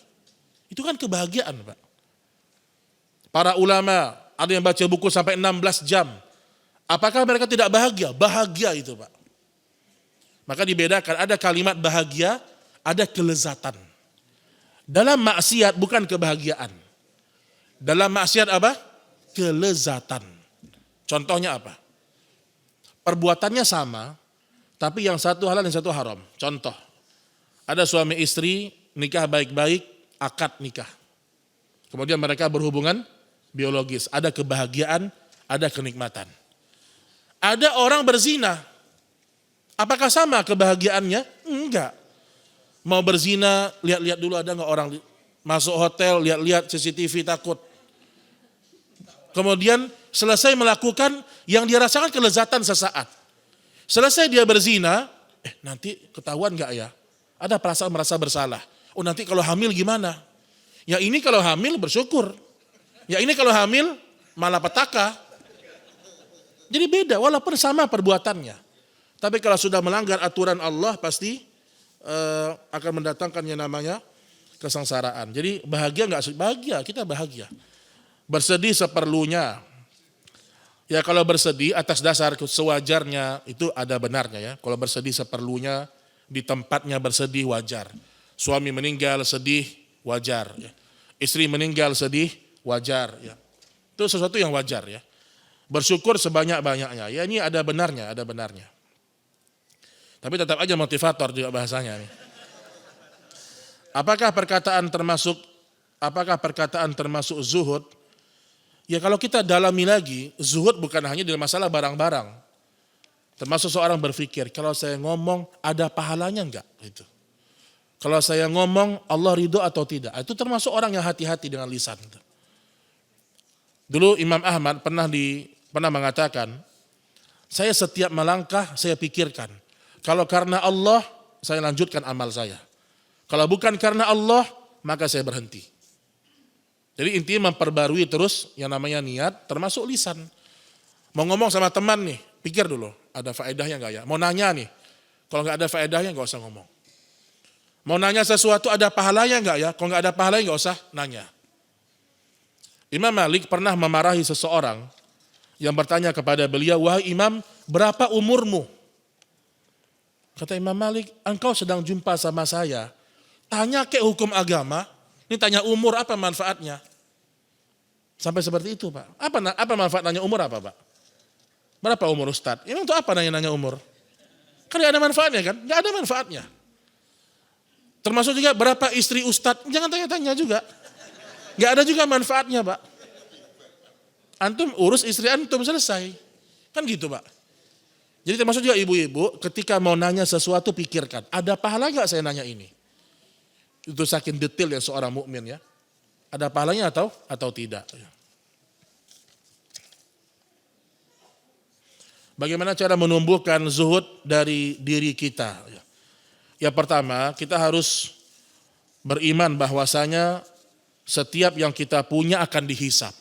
Itu kan kebahagiaan Pak. Para ulama ada yang baca buku sampai 16 jam. Apakah mereka tidak bahagia? Bahagia itu Pak. Maka dibedakan, ada kalimat bahagia, ada kelezatan. Dalam maksiat bukan kebahagiaan. Dalam maksiat apa? Kelezatan. Contohnya apa? Perbuatannya sama, tapi yang satu halal yang satu haram. Contoh, ada suami istri nikah baik-baik, akad nikah. Kemudian mereka berhubungan biologis, ada kebahagiaan, ada kenikmatan. Ada orang berzina, apakah sama kebahagiaannya? Enggak. Mau berzina, lihat-lihat dulu ada enggak orang masuk hotel, lihat-lihat CCTV takut. Kemudian selesai melakukan yang dia rasakan kelezatan sesaat. Selesai dia berzina, nanti ketahuan enggak ya? Ada perasaan merasa bersalah. Nanti kalau hamil gimana? Ya ini kalau hamil bersyukur. Ya ini kalau hamil malah petaka. Jadi beda walaupun sama perbuatannya. Tapi kalau sudah melanggar aturan Allah pasti akan mendatangkan yang namanya kesengsaraan. Jadi bahagia enggak? Bahagia, kita bahagia. Bersedih seperlunya. Ya kalau bersedih atas dasar sewajarnya itu ada benarnya ya. Kalau bersedih seperlunya di tempatnya bersedih wajar. Suami meninggal sedih wajar ya. Istri meninggal sedih wajar ya. Itu sesuatu yang wajar ya. Bersyukur sebanyak-banyaknya. Ya ini ada benarnya, ada benarnya. Tapi tetap aja motivator juga bahasanya nih. Apakah perkataan termasuk zuhud? Ya kalau kita dalami lagi, zuhud bukan hanya dalam masalah barang-barang. Termasuk seorang berpikir, kalau saya ngomong ada pahalanya enggak? Gitu. Kalau saya ngomong Allah ridho atau tidak? Itu termasuk orang yang hati-hati dengan lisan. Dulu Imam Ahmad pernah mengatakan, saya setiap melangkah saya pikirkan, kalau karena Allah saya lanjutkan amal saya. Kalau bukan karena Allah maka saya berhenti. Jadi intinya memperbarui terus yang namanya niat termasuk lisan. Mau ngomong sama teman nih, pikir dulu ada faedahnya enggak ya? Mau nanya nih, kalau enggak ada faedahnya enggak usah ngomong. Mau nanya sesuatu ada pahalanya enggak ya? Kalau enggak ada pahalanya enggak usah nanya. Imam Malik pernah memarahi seseorang yang bertanya kepada beliau, "Wahai Imam, berapa umurmu?" Kata Imam Malik, "Engkau sedang jumpa sama saya, tanya ke hukum agama, ini tanya umur apa manfaatnya?" Sampai seperti itu Pak. Apa manfaat nanya umur apa Pak? Berapa umur Ustadz? Ini untuk apa nanya umur? Kan gak ada manfaatnya kan? Gak ada manfaatnya. Termasuk juga berapa istri Ustadz? Jangan tanya-tanya juga. Gak ada juga manfaatnya Pak. Antum urus istri antum selesai. Kan gitu Pak. Jadi termasuk juga ibu-ibu ketika mau nanya sesuatu pikirkan. Ada pahala gak saya nanya ini? Itu saking detail ya seorang mukmin ya. Ada pahalanya atau tidak. Bagaimana cara menumbuhkan zuhud dari diri kita? Yang pertama, kita harus beriman bahwasanya setiap yang kita punya akan dihisap.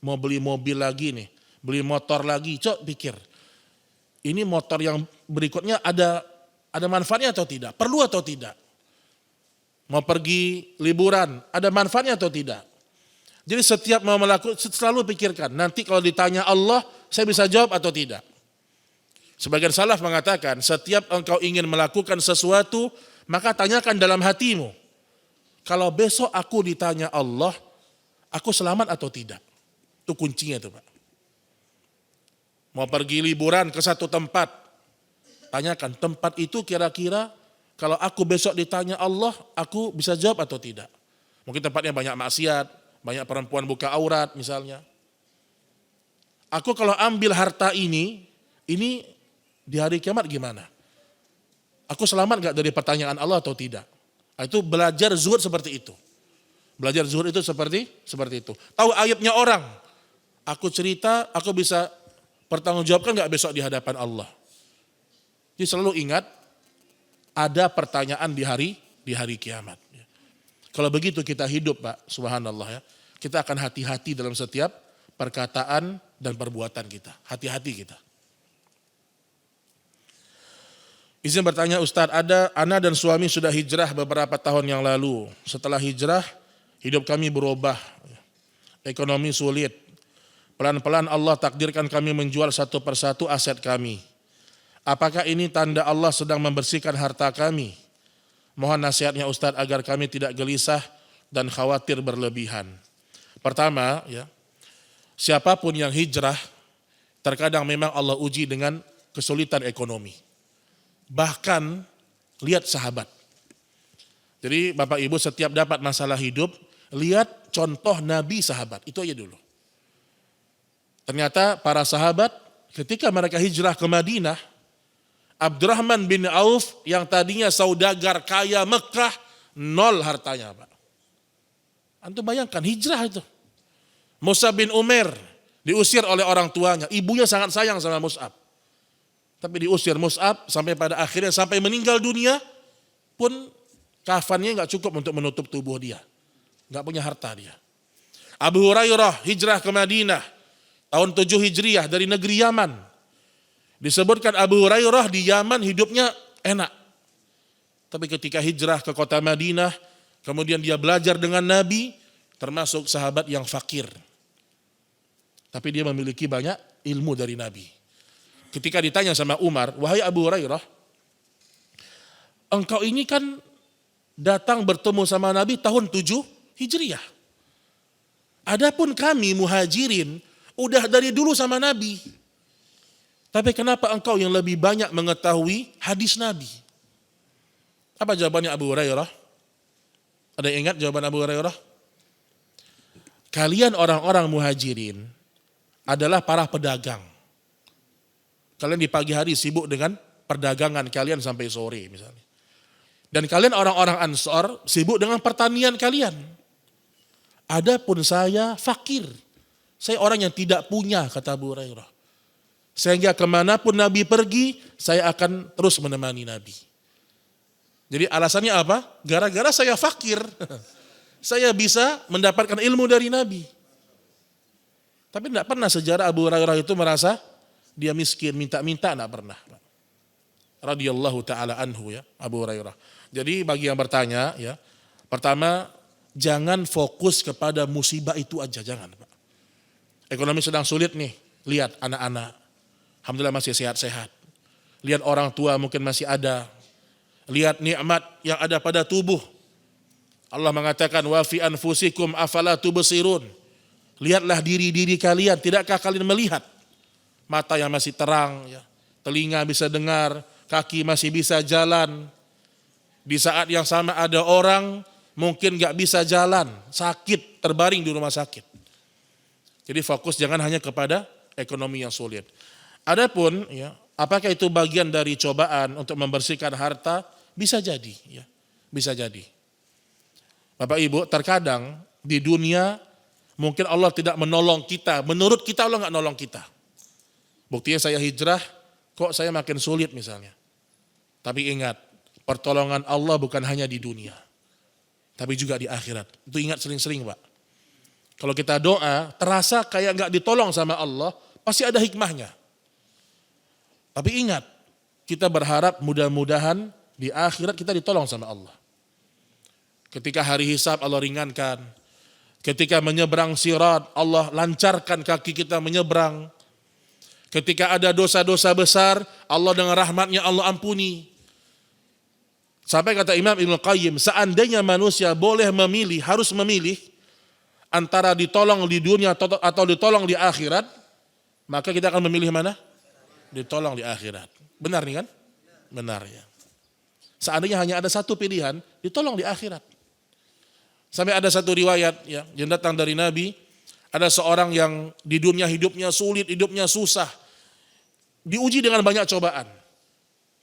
Mau beli mobil lagi nih, beli motor lagi, pikir. Ini motor yang berikutnya ada manfaatnya atau tidak? Perlu atau tidak? Mau pergi liburan, ada manfaatnya atau tidak? Jadi setiap mau melakukan, selalu pikirkan, nanti kalau ditanya Allah, saya bisa jawab atau tidak? Sebagian salaf mengatakan, setiap engkau ingin melakukan sesuatu, maka tanyakan dalam hatimu. Kalau besok aku ditanya Allah, aku selamat atau tidak? Itu kuncinya itu Pak. Mau pergi liburan ke satu tempat, tanyakan tempat itu kira-kira kalau aku besok ditanya Allah, aku bisa jawab atau tidak? Mungkin tempatnya banyak maksiat, banyak perempuan buka aurat misalnya. Aku kalau ambil harta ini di hari kiamat gimana? Aku selamat gak dari pertanyaan Allah atau tidak? Itu belajar zuhud seperti itu. Belajar zuhud itu seperti itu. Tahu aibnya orang. Aku cerita, aku bisa pertanggungjawabkan gak besok di hadapan Allah? Jadi selalu ingat ada pertanyaan di hari kiamat. Kalau begitu kita hidup Pak, subhanallah ya. Kita akan hati-hati dalam setiap perkataan dan perbuatan kita. Hati-hati kita. Izin bertanya Ustadz, ana dan suami sudah hijrah beberapa tahun yang lalu. Setelah hijrah, hidup kami berubah. Ekonomi sulit. Pelan-pelan Allah takdirkan kami menjual satu persatu aset kami. Apakah ini tanda Allah sedang membersihkan harta kami? Mohon nasihatnya Ustadz agar kami tidak gelisah dan khawatir berlebihan. Pertama, ya, siapapun yang hijrah, terkadang memang Allah uji dengan kesulitan ekonomi. Bahkan lihat sahabat. Jadi Bapak Ibu setiap dapat masalah hidup, lihat contoh Nabi sahabat, itu aja dulu. Ternyata para sahabat ketika mereka hijrah ke Madinah, Abdurrahman bin Auf yang tadinya saudagar kaya Mekah, nol hartanya Pak. Antum bayangkan hijrah itu. Mus'ab bin Umair diusir oleh orang tuanya, ibunya sangat sayang sama Mus'ab. Tapi diusir Mus'ab sampai pada akhirnya sampai meninggal dunia pun kafannya nggak cukup untuk menutup tubuh dia. Nggak punya harta dia. Abu Hurairah hijrah ke Madinah tahun 7 Hijriah dari negeri Yaman. Disebutkan Abu Hurairah di Yaman hidupnya enak. Tapi ketika hijrah ke kota Madinah, kemudian dia belajar dengan Nabi, termasuk sahabat yang fakir. Tapi dia memiliki banyak ilmu dari Nabi. Ketika ditanya sama Umar, wahai Abu Hurairah, engkau ini kan datang bertemu sama Nabi tahun 7 Hijriah. Adapun kami muhajirin, udah dari dulu sama Nabi. Tapi kenapa engkau yang lebih banyak mengetahui hadis Nabi? Apa jawabannya Abu Hurairah? Ada yang ingat jawaban Abu Hurairah? Kalian orang-orang muhajirin adalah para pedagang. Kalian di pagi hari sibuk dengan perdagangan kalian sampai sore misalnya. Dan kalian orang-orang Ansor sibuk dengan pertanian kalian. Adapun saya fakir. Saya orang yang tidak punya, kata Abu Hurairah. Sehingga kemanapun Nabi pergi, saya akan terus menemani Nabi. Jadi alasannya apa? Gara-gara saya fakir. Saya bisa mendapatkan ilmu dari Nabi. Tapi tidak pernah sejarah Abu Hurairah itu merasa dia miskin, minta-minta, tidak pernah. Radhiyallahu ta'ala anhu ya, Abu Hurairah. Jadi bagi yang bertanya, ya, pertama jangan fokus kepada musibah itu aja, jangan Pak. Ekonomi sedang sulit nih, lihat anak-anak. Alhamdulillah masih sehat-sehat. Lihat orang tua mungkin masih ada. Lihat nikmat yang ada pada tubuh. Allah mengatakan wa fi anfusikum afala tubsirun. Lihatlah diri-diri kalian, tidakkah kalian melihat? Mata yang masih terang, ya. Telinga bisa dengar, kaki masih bisa jalan. Di saat yang sama ada orang mungkin gak bisa jalan, sakit, terbaring di rumah sakit. Jadi fokus jangan hanya kepada ekonomi yang sulit. Adapun ya, apakah itu bagian dari cobaan untuk membersihkan harta? Bisa jadi, ya. Bisa jadi. Bapak Ibu, terkadang di dunia mungkin Allah tidak menolong kita. Menurut kita Allah nggak nolong kita. Buktinya saya hijrah, kok saya makin sulit misalnya. Tapi ingat, pertolongan Allah bukan hanya di dunia, tapi juga di akhirat. Itu ingat sering-sering Pak. Kalau kita doa, terasa kayak nggak ditolong sama Allah, pasti ada hikmahnya. Tapi ingat, kita berharap mudah-mudahan di akhirat kita ditolong sama Allah. Ketika hari hisab Allah ringankan. Ketika menyeberang sirat Allah lancarkan kaki kita menyeberang. Ketika ada dosa-dosa besar Allah dengan rahmatnya Allah ampuni. Sampai kata Imam Ibnu Qayyim, seandainya manusia boleh memilih, harus memilih antara ditolong di dunia atau ditolong di akhirat, maka kita akan memilih mana? Ditolong di akhirat. Benar nih kan? Benar ya. Seandainya hanya ada satu pilihan, ditolong di akhirat. Sampai ada satu riwayat ya, yang datang dari Nabi, ada seorang yang di dunia hidupnya sulit, hidupnya susah. Diuji dengan banyak cobaan.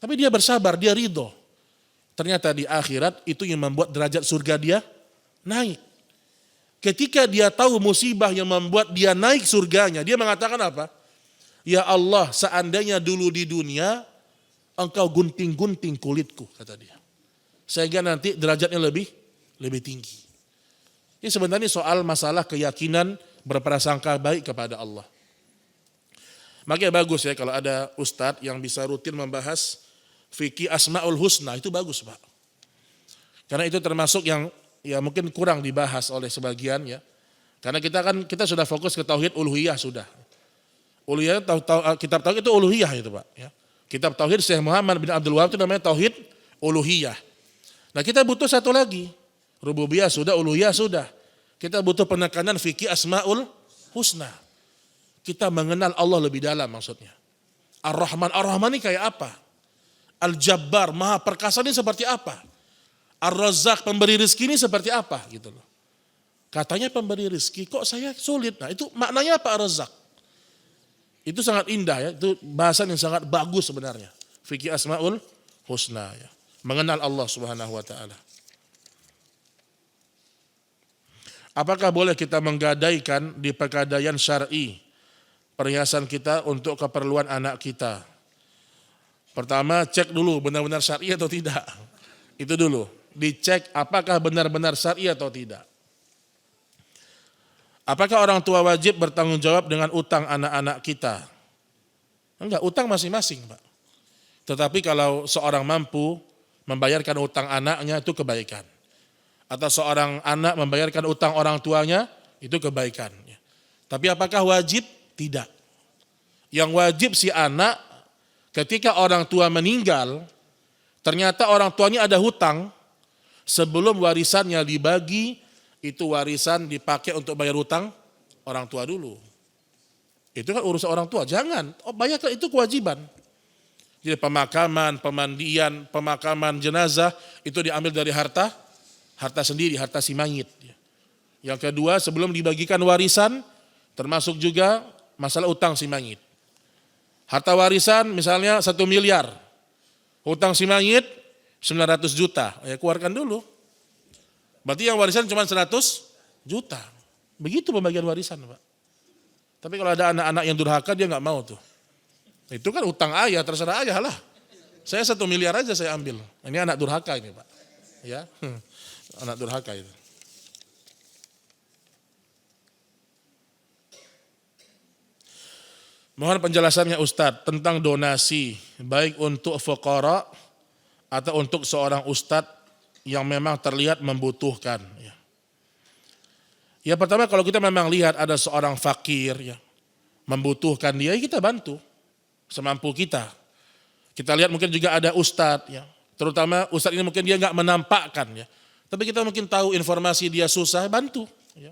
Tapi dia bersabar, dia ridho. Ternyata di akhirat itu yang membuat derajat surga dia naik. Ketika dia tahu musibah yang membuat dia naik surganya, dia mengatakan apa? Ya Allah, seandainya dulu di dunia engkau gunting-gunting kulitku, kata dia. Sehingga nanti derajatnya lebih tinggi. Ini sebenarnya soal masalah keyakinan berprasangka baik kepada Allah. Makanya bagus ya kalau ada ustadz yang bisa rutin membahas fikih Asmaul Husna, itu bagus Pak. Karena itu termasuk yang ya mungkin kurang dibahas oleh sebagian ya. Karena kita sudah fokus ke tauhid uluhiyah sudah. Uluhiyah kitab tauhid itu uluhiyah itu Pak ya. Kitab tauhid Syekh Muhammad bin Abdul Wahab itu namanya tauhid uluhiyah. Nah, kita butuh satu lagi. Rububiyah sudah, uluhiyah sudah. Kita butuh penekanan fikih Asmaul Husna. Kita mengenal Allah lebih dalam maksudnya. Ar-Rahman, Ar-Rahman ini kayak apa? Al-Jabbar, Maha Perkasa ini seperti apa? Ar-Razzaq, pemberi rezeki ini seperti apa gitu loh. Katanya pemberi rezeki, kok saya sulit? Nah, itu maknanya apa Ar-Razzaq? Itu sangat indah ya, itu bahasan yang sangat bagus sebenarnya. Fikih Asmaul Husna ya. Mengenal Allah Subhanahu wa taala. Apakah boleh kita menggadaikan di pegadaian syar'i perhiasan kita untuk keperluan anak kita? Pertama, cek dulu benar-benar syar'i atau tidak. Itu dulu, dicek apakah benar-benar syar'i atau tidak. Apakah orang tua wajib bertanggung jawab dengan utang anak-anak kita? Enggak, utang masing-masing, Pak. Tetapi kalau seorang mampu membayarkan utang anaknya itu kebaikan. Atau seorang anak membayarkan utang orang tuanya itu kebaikan. Tapi apakah wajib? Tidak. Yang wajib si anak ketika orang tua meninggal, ternyata orang tuanya ada hutang, sebelum warisannya dibagi, itu warisan dipakai untuk bayar hutang orang tua dulu. Itu kan urusan orang tua, jangan. Bayarkan, itu kewajiban. Jadi pemakaman, pemandian, pemakaman jenazah itu diambil dari harta sendiri, harta si mayit. Yang kedua, sebelum dibagikan warisan, termasuk juga masalah utang si mayit. Harta warisan misalnya 1 miliar, hutang si mayit 900 juta, ya keluarkan dulu. Berarti yang warisan cuma 100 juta. Begitu pembagian warisan Pak. Tapi kalau ada anak-anak yang durhaka dia nggak mau tuh. Itu kan utang ayah, terserah ayah lah. Saya 1 miliar aja saya ambil. Ini anak durhaka ini Pak. Ya, anak durhaka itu. Mohon penjelasannya Ustadz tentang donasi, baik untuk fuqara atau untuk seorang ustadz yang memang terlihat membutuhkan. Ya pertama kalau kita memang lihat ada seorang fakir ya, membutuhkan dia, kita bantu semampu kita. Kita lihat mungkin juga ada ustadz ya, terutama ustadz ini mungkin dia nggak menampakkan ya, tapi kita mungkin tahu informasi dia susah, bantu. Ya.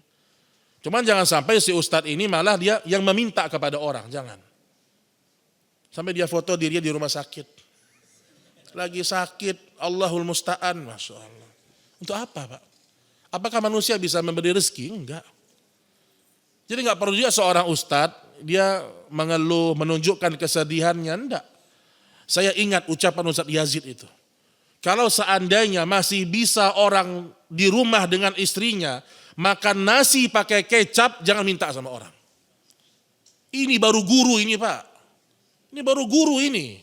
Cuman jangan sampai si ustadz ini malah dia yang meminta kepada orang, jangan. Sampai dia foto dirinya di rumah sakit, lagi sakit, Allahul Musta'an, Masya Allah. Untuk apa Pak? Apakah manusia bisa memberi rezeki? Enggak. Jadi nggak perlu juga seorang ustadz dia mengeluh, menunjukkan kesedihannya, enggak. Saya ingat ucapan Ustadz Yazid itu. Kalau seandainya masih bisa orang di rumah dengan istrinya makan nasi pakai kecap, jangan minta sama orang. Ini baru guru ini Pak. Ini baru guru ini.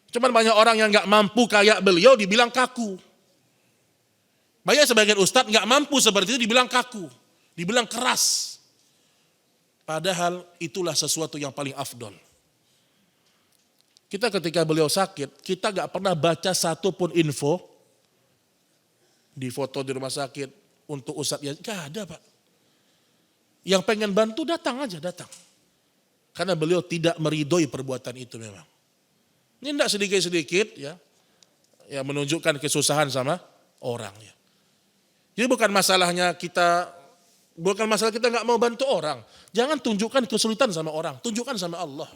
Cuman banyak orang yang nggak mampu kayak beliau dibilang kaku. Banyak sebagian ustadz nggak mampu seperti itu dibilang kaku, dibilang keras. Padahal itulah sesuatu yang paling afdol. Kita ketika beliau sakit, kita nggak pernah baca satupun info di foto di rumah sakit untuk ustadz ya, nggak ada Pak. Yang pengen bantu datang aja, datang. Karena beliau tidak meridhoi perbuatan itu memang. Ini tidak sedikit-sedikit ya menunjukkan kesusahan sama orang ya. Jadi bukan masalah kita nggak mau bantu orang. Jangan tunjukkan kesulitan sama orang, tunjukkan sama Allah.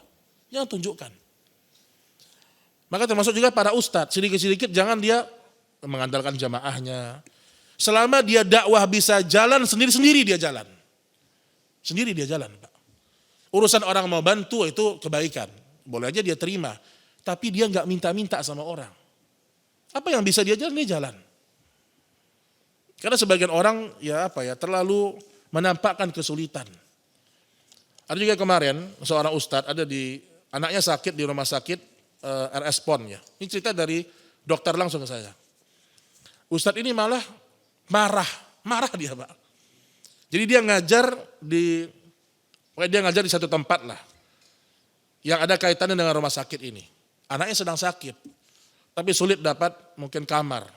Jangan tunjukkan. Maka termasuk juga para ustadz, sedikit-sedikit jangan dia mengandalkan jamaahnya. Selama dia dakwah bisa jalan sendiri-sendiri dia jalan. Sendiri dia jalan Pak. Urusan orang mau bantu itu kebaikan. Boleh aja dia terima. Tapi dia nggak minta-minta sama orang. Apa yang bisa dia jalan, dia jalan. Karena sebagian orang terlalu menampakkan kesulitan. Ada juga kemarin seorang ustadz anaknya sakit di rumah sakit RS PON ya. Ini cerita dari dokter langsung ke saya. Ustadz ini malah marah dia Pak. Jadi dia ngajar di satu tempat lah. Yang ada kaitannya dengan rumah sakit ini. Anaknya sedang sakit. Tapi sulit dapat mungkin kamar.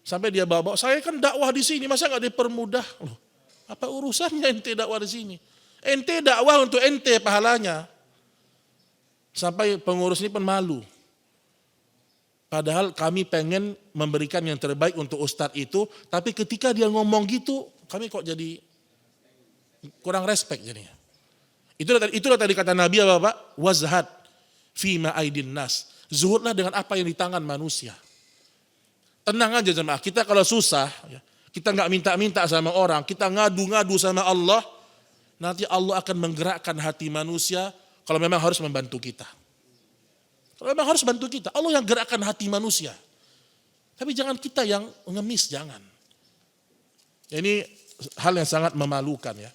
Sampai dia bawa, saya kan dakwah di sini, masa nggak dipermudah? Loh, apa urusannya ente dakwah di sini? Ente dakwah untuk ente pahalanya. Sampai pengurus ini pun malu. Padahal kami pengen memberikan yang terbaik untuk ustadz itu, tapi ketika dia ngomong gitu, kami kok jadi kurang respect jadinya. Itulah tadi kata Nabi apa Pak? Wazhad fima aidin nas. Zuhudlah dengan apa yang di tangan manusia. Tenang aja jemaah, kita kalau susah, kita nggak minta-minta sama orang, kita ngadu-ngadu sama Allah, nanti Allah akan menggerakkan hati manusia kalau memang harus membantu kita. Kalau memang harus bantu kita, Allah yang gerakkan hati manusia. Tapi jangan kita yang ngemis, jangan. Ini hal yang sangat memalukan ya.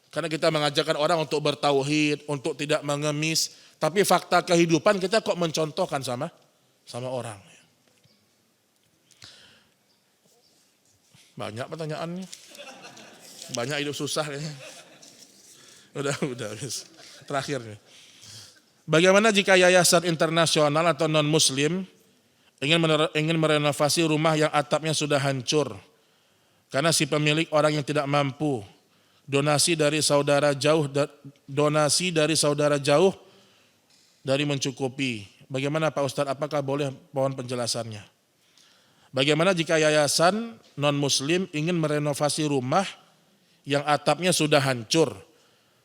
Karena kita mengajarkan orang untuk bertauhid, untuk tidak mengemis, tapi fakta kehidupan kita kok mencontohkan sama orang. Banyak pertanyaannya. Banyak hidup susah kayaknya. Udah habis. Terakhir nih. Bagaimana jika yayasan internasional atau non-muslim ingin merenovasi rumah yang atapnya sudah hancur karena si pemilik orang yang tidak mampu, donasi dari saudara jauh dari mencukupi. Bagaimana Pak Ustadz, apakah boleh mohon penjelasannya? Bagaimana jika yayasan non-muslim ingin merenovasi rumah yang atapnya sudah hancur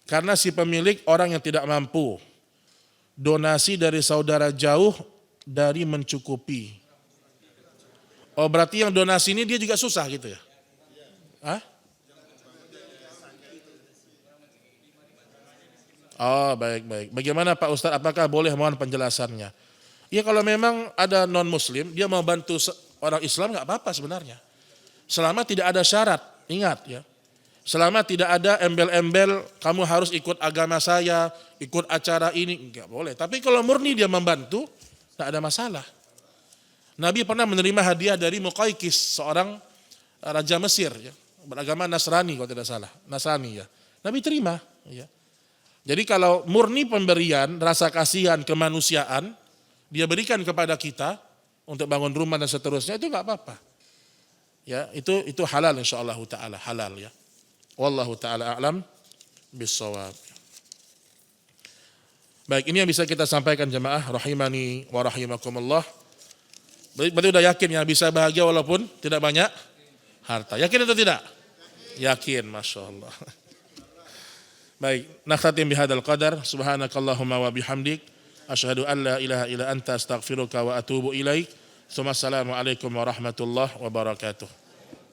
karena si pemilik orang yang tidak mampu, donasi dari saudara jauh dari mencukupi. Oh berarti yang donasi ini dia juga susah gitu ya? Hah? Oh baik. Bagaimana Pak Ustadz, apakah boleh mohon penjelasannya? Ya kalau memang ada non-muslim, dia mau bantu orang Islam nggak apa-apa sebenarnya. Selama tidak ada syarat, ingat ya. Selama tidak ada embel-embel, kamu harus ikut agama saya, ikut acara ini, enggak boleh. Tapi kalau murni dia membantu, enggak ada masalah. Nabi pernah menerima hadiah dari Muqaykis, seorang raja Mesir, ya, beragama Nasrani kalau tidak salah, Nasrani ya. Nabi terima. Ya. Jadi kalau murni pemberian, rasa kasihan, kemanusiaan, dia berikan kepada kita untuk bangun rumah dan seterusnya, itu enggak apa-apa. Ya, itu halal insyaallah taala, halal ya. Wallahu ta'ala a'lam bissawab. Baik, ini yang bisa kita sampaikan jemaah rahimani wa rahimakumullah. Berarti udah yakin ya bisa bahagia walaupun tidak banyak harta. Yakin atau tidak? Yakin, Masya Allah. Baik, nakhtatim bihadzal qadar. Subhanakallahumma wa bihamdik asyhadu an la ilaha illa anta astaghfiruka wa atubu ilaik. Assalamualaikum warahmatullahi wabarakatuh.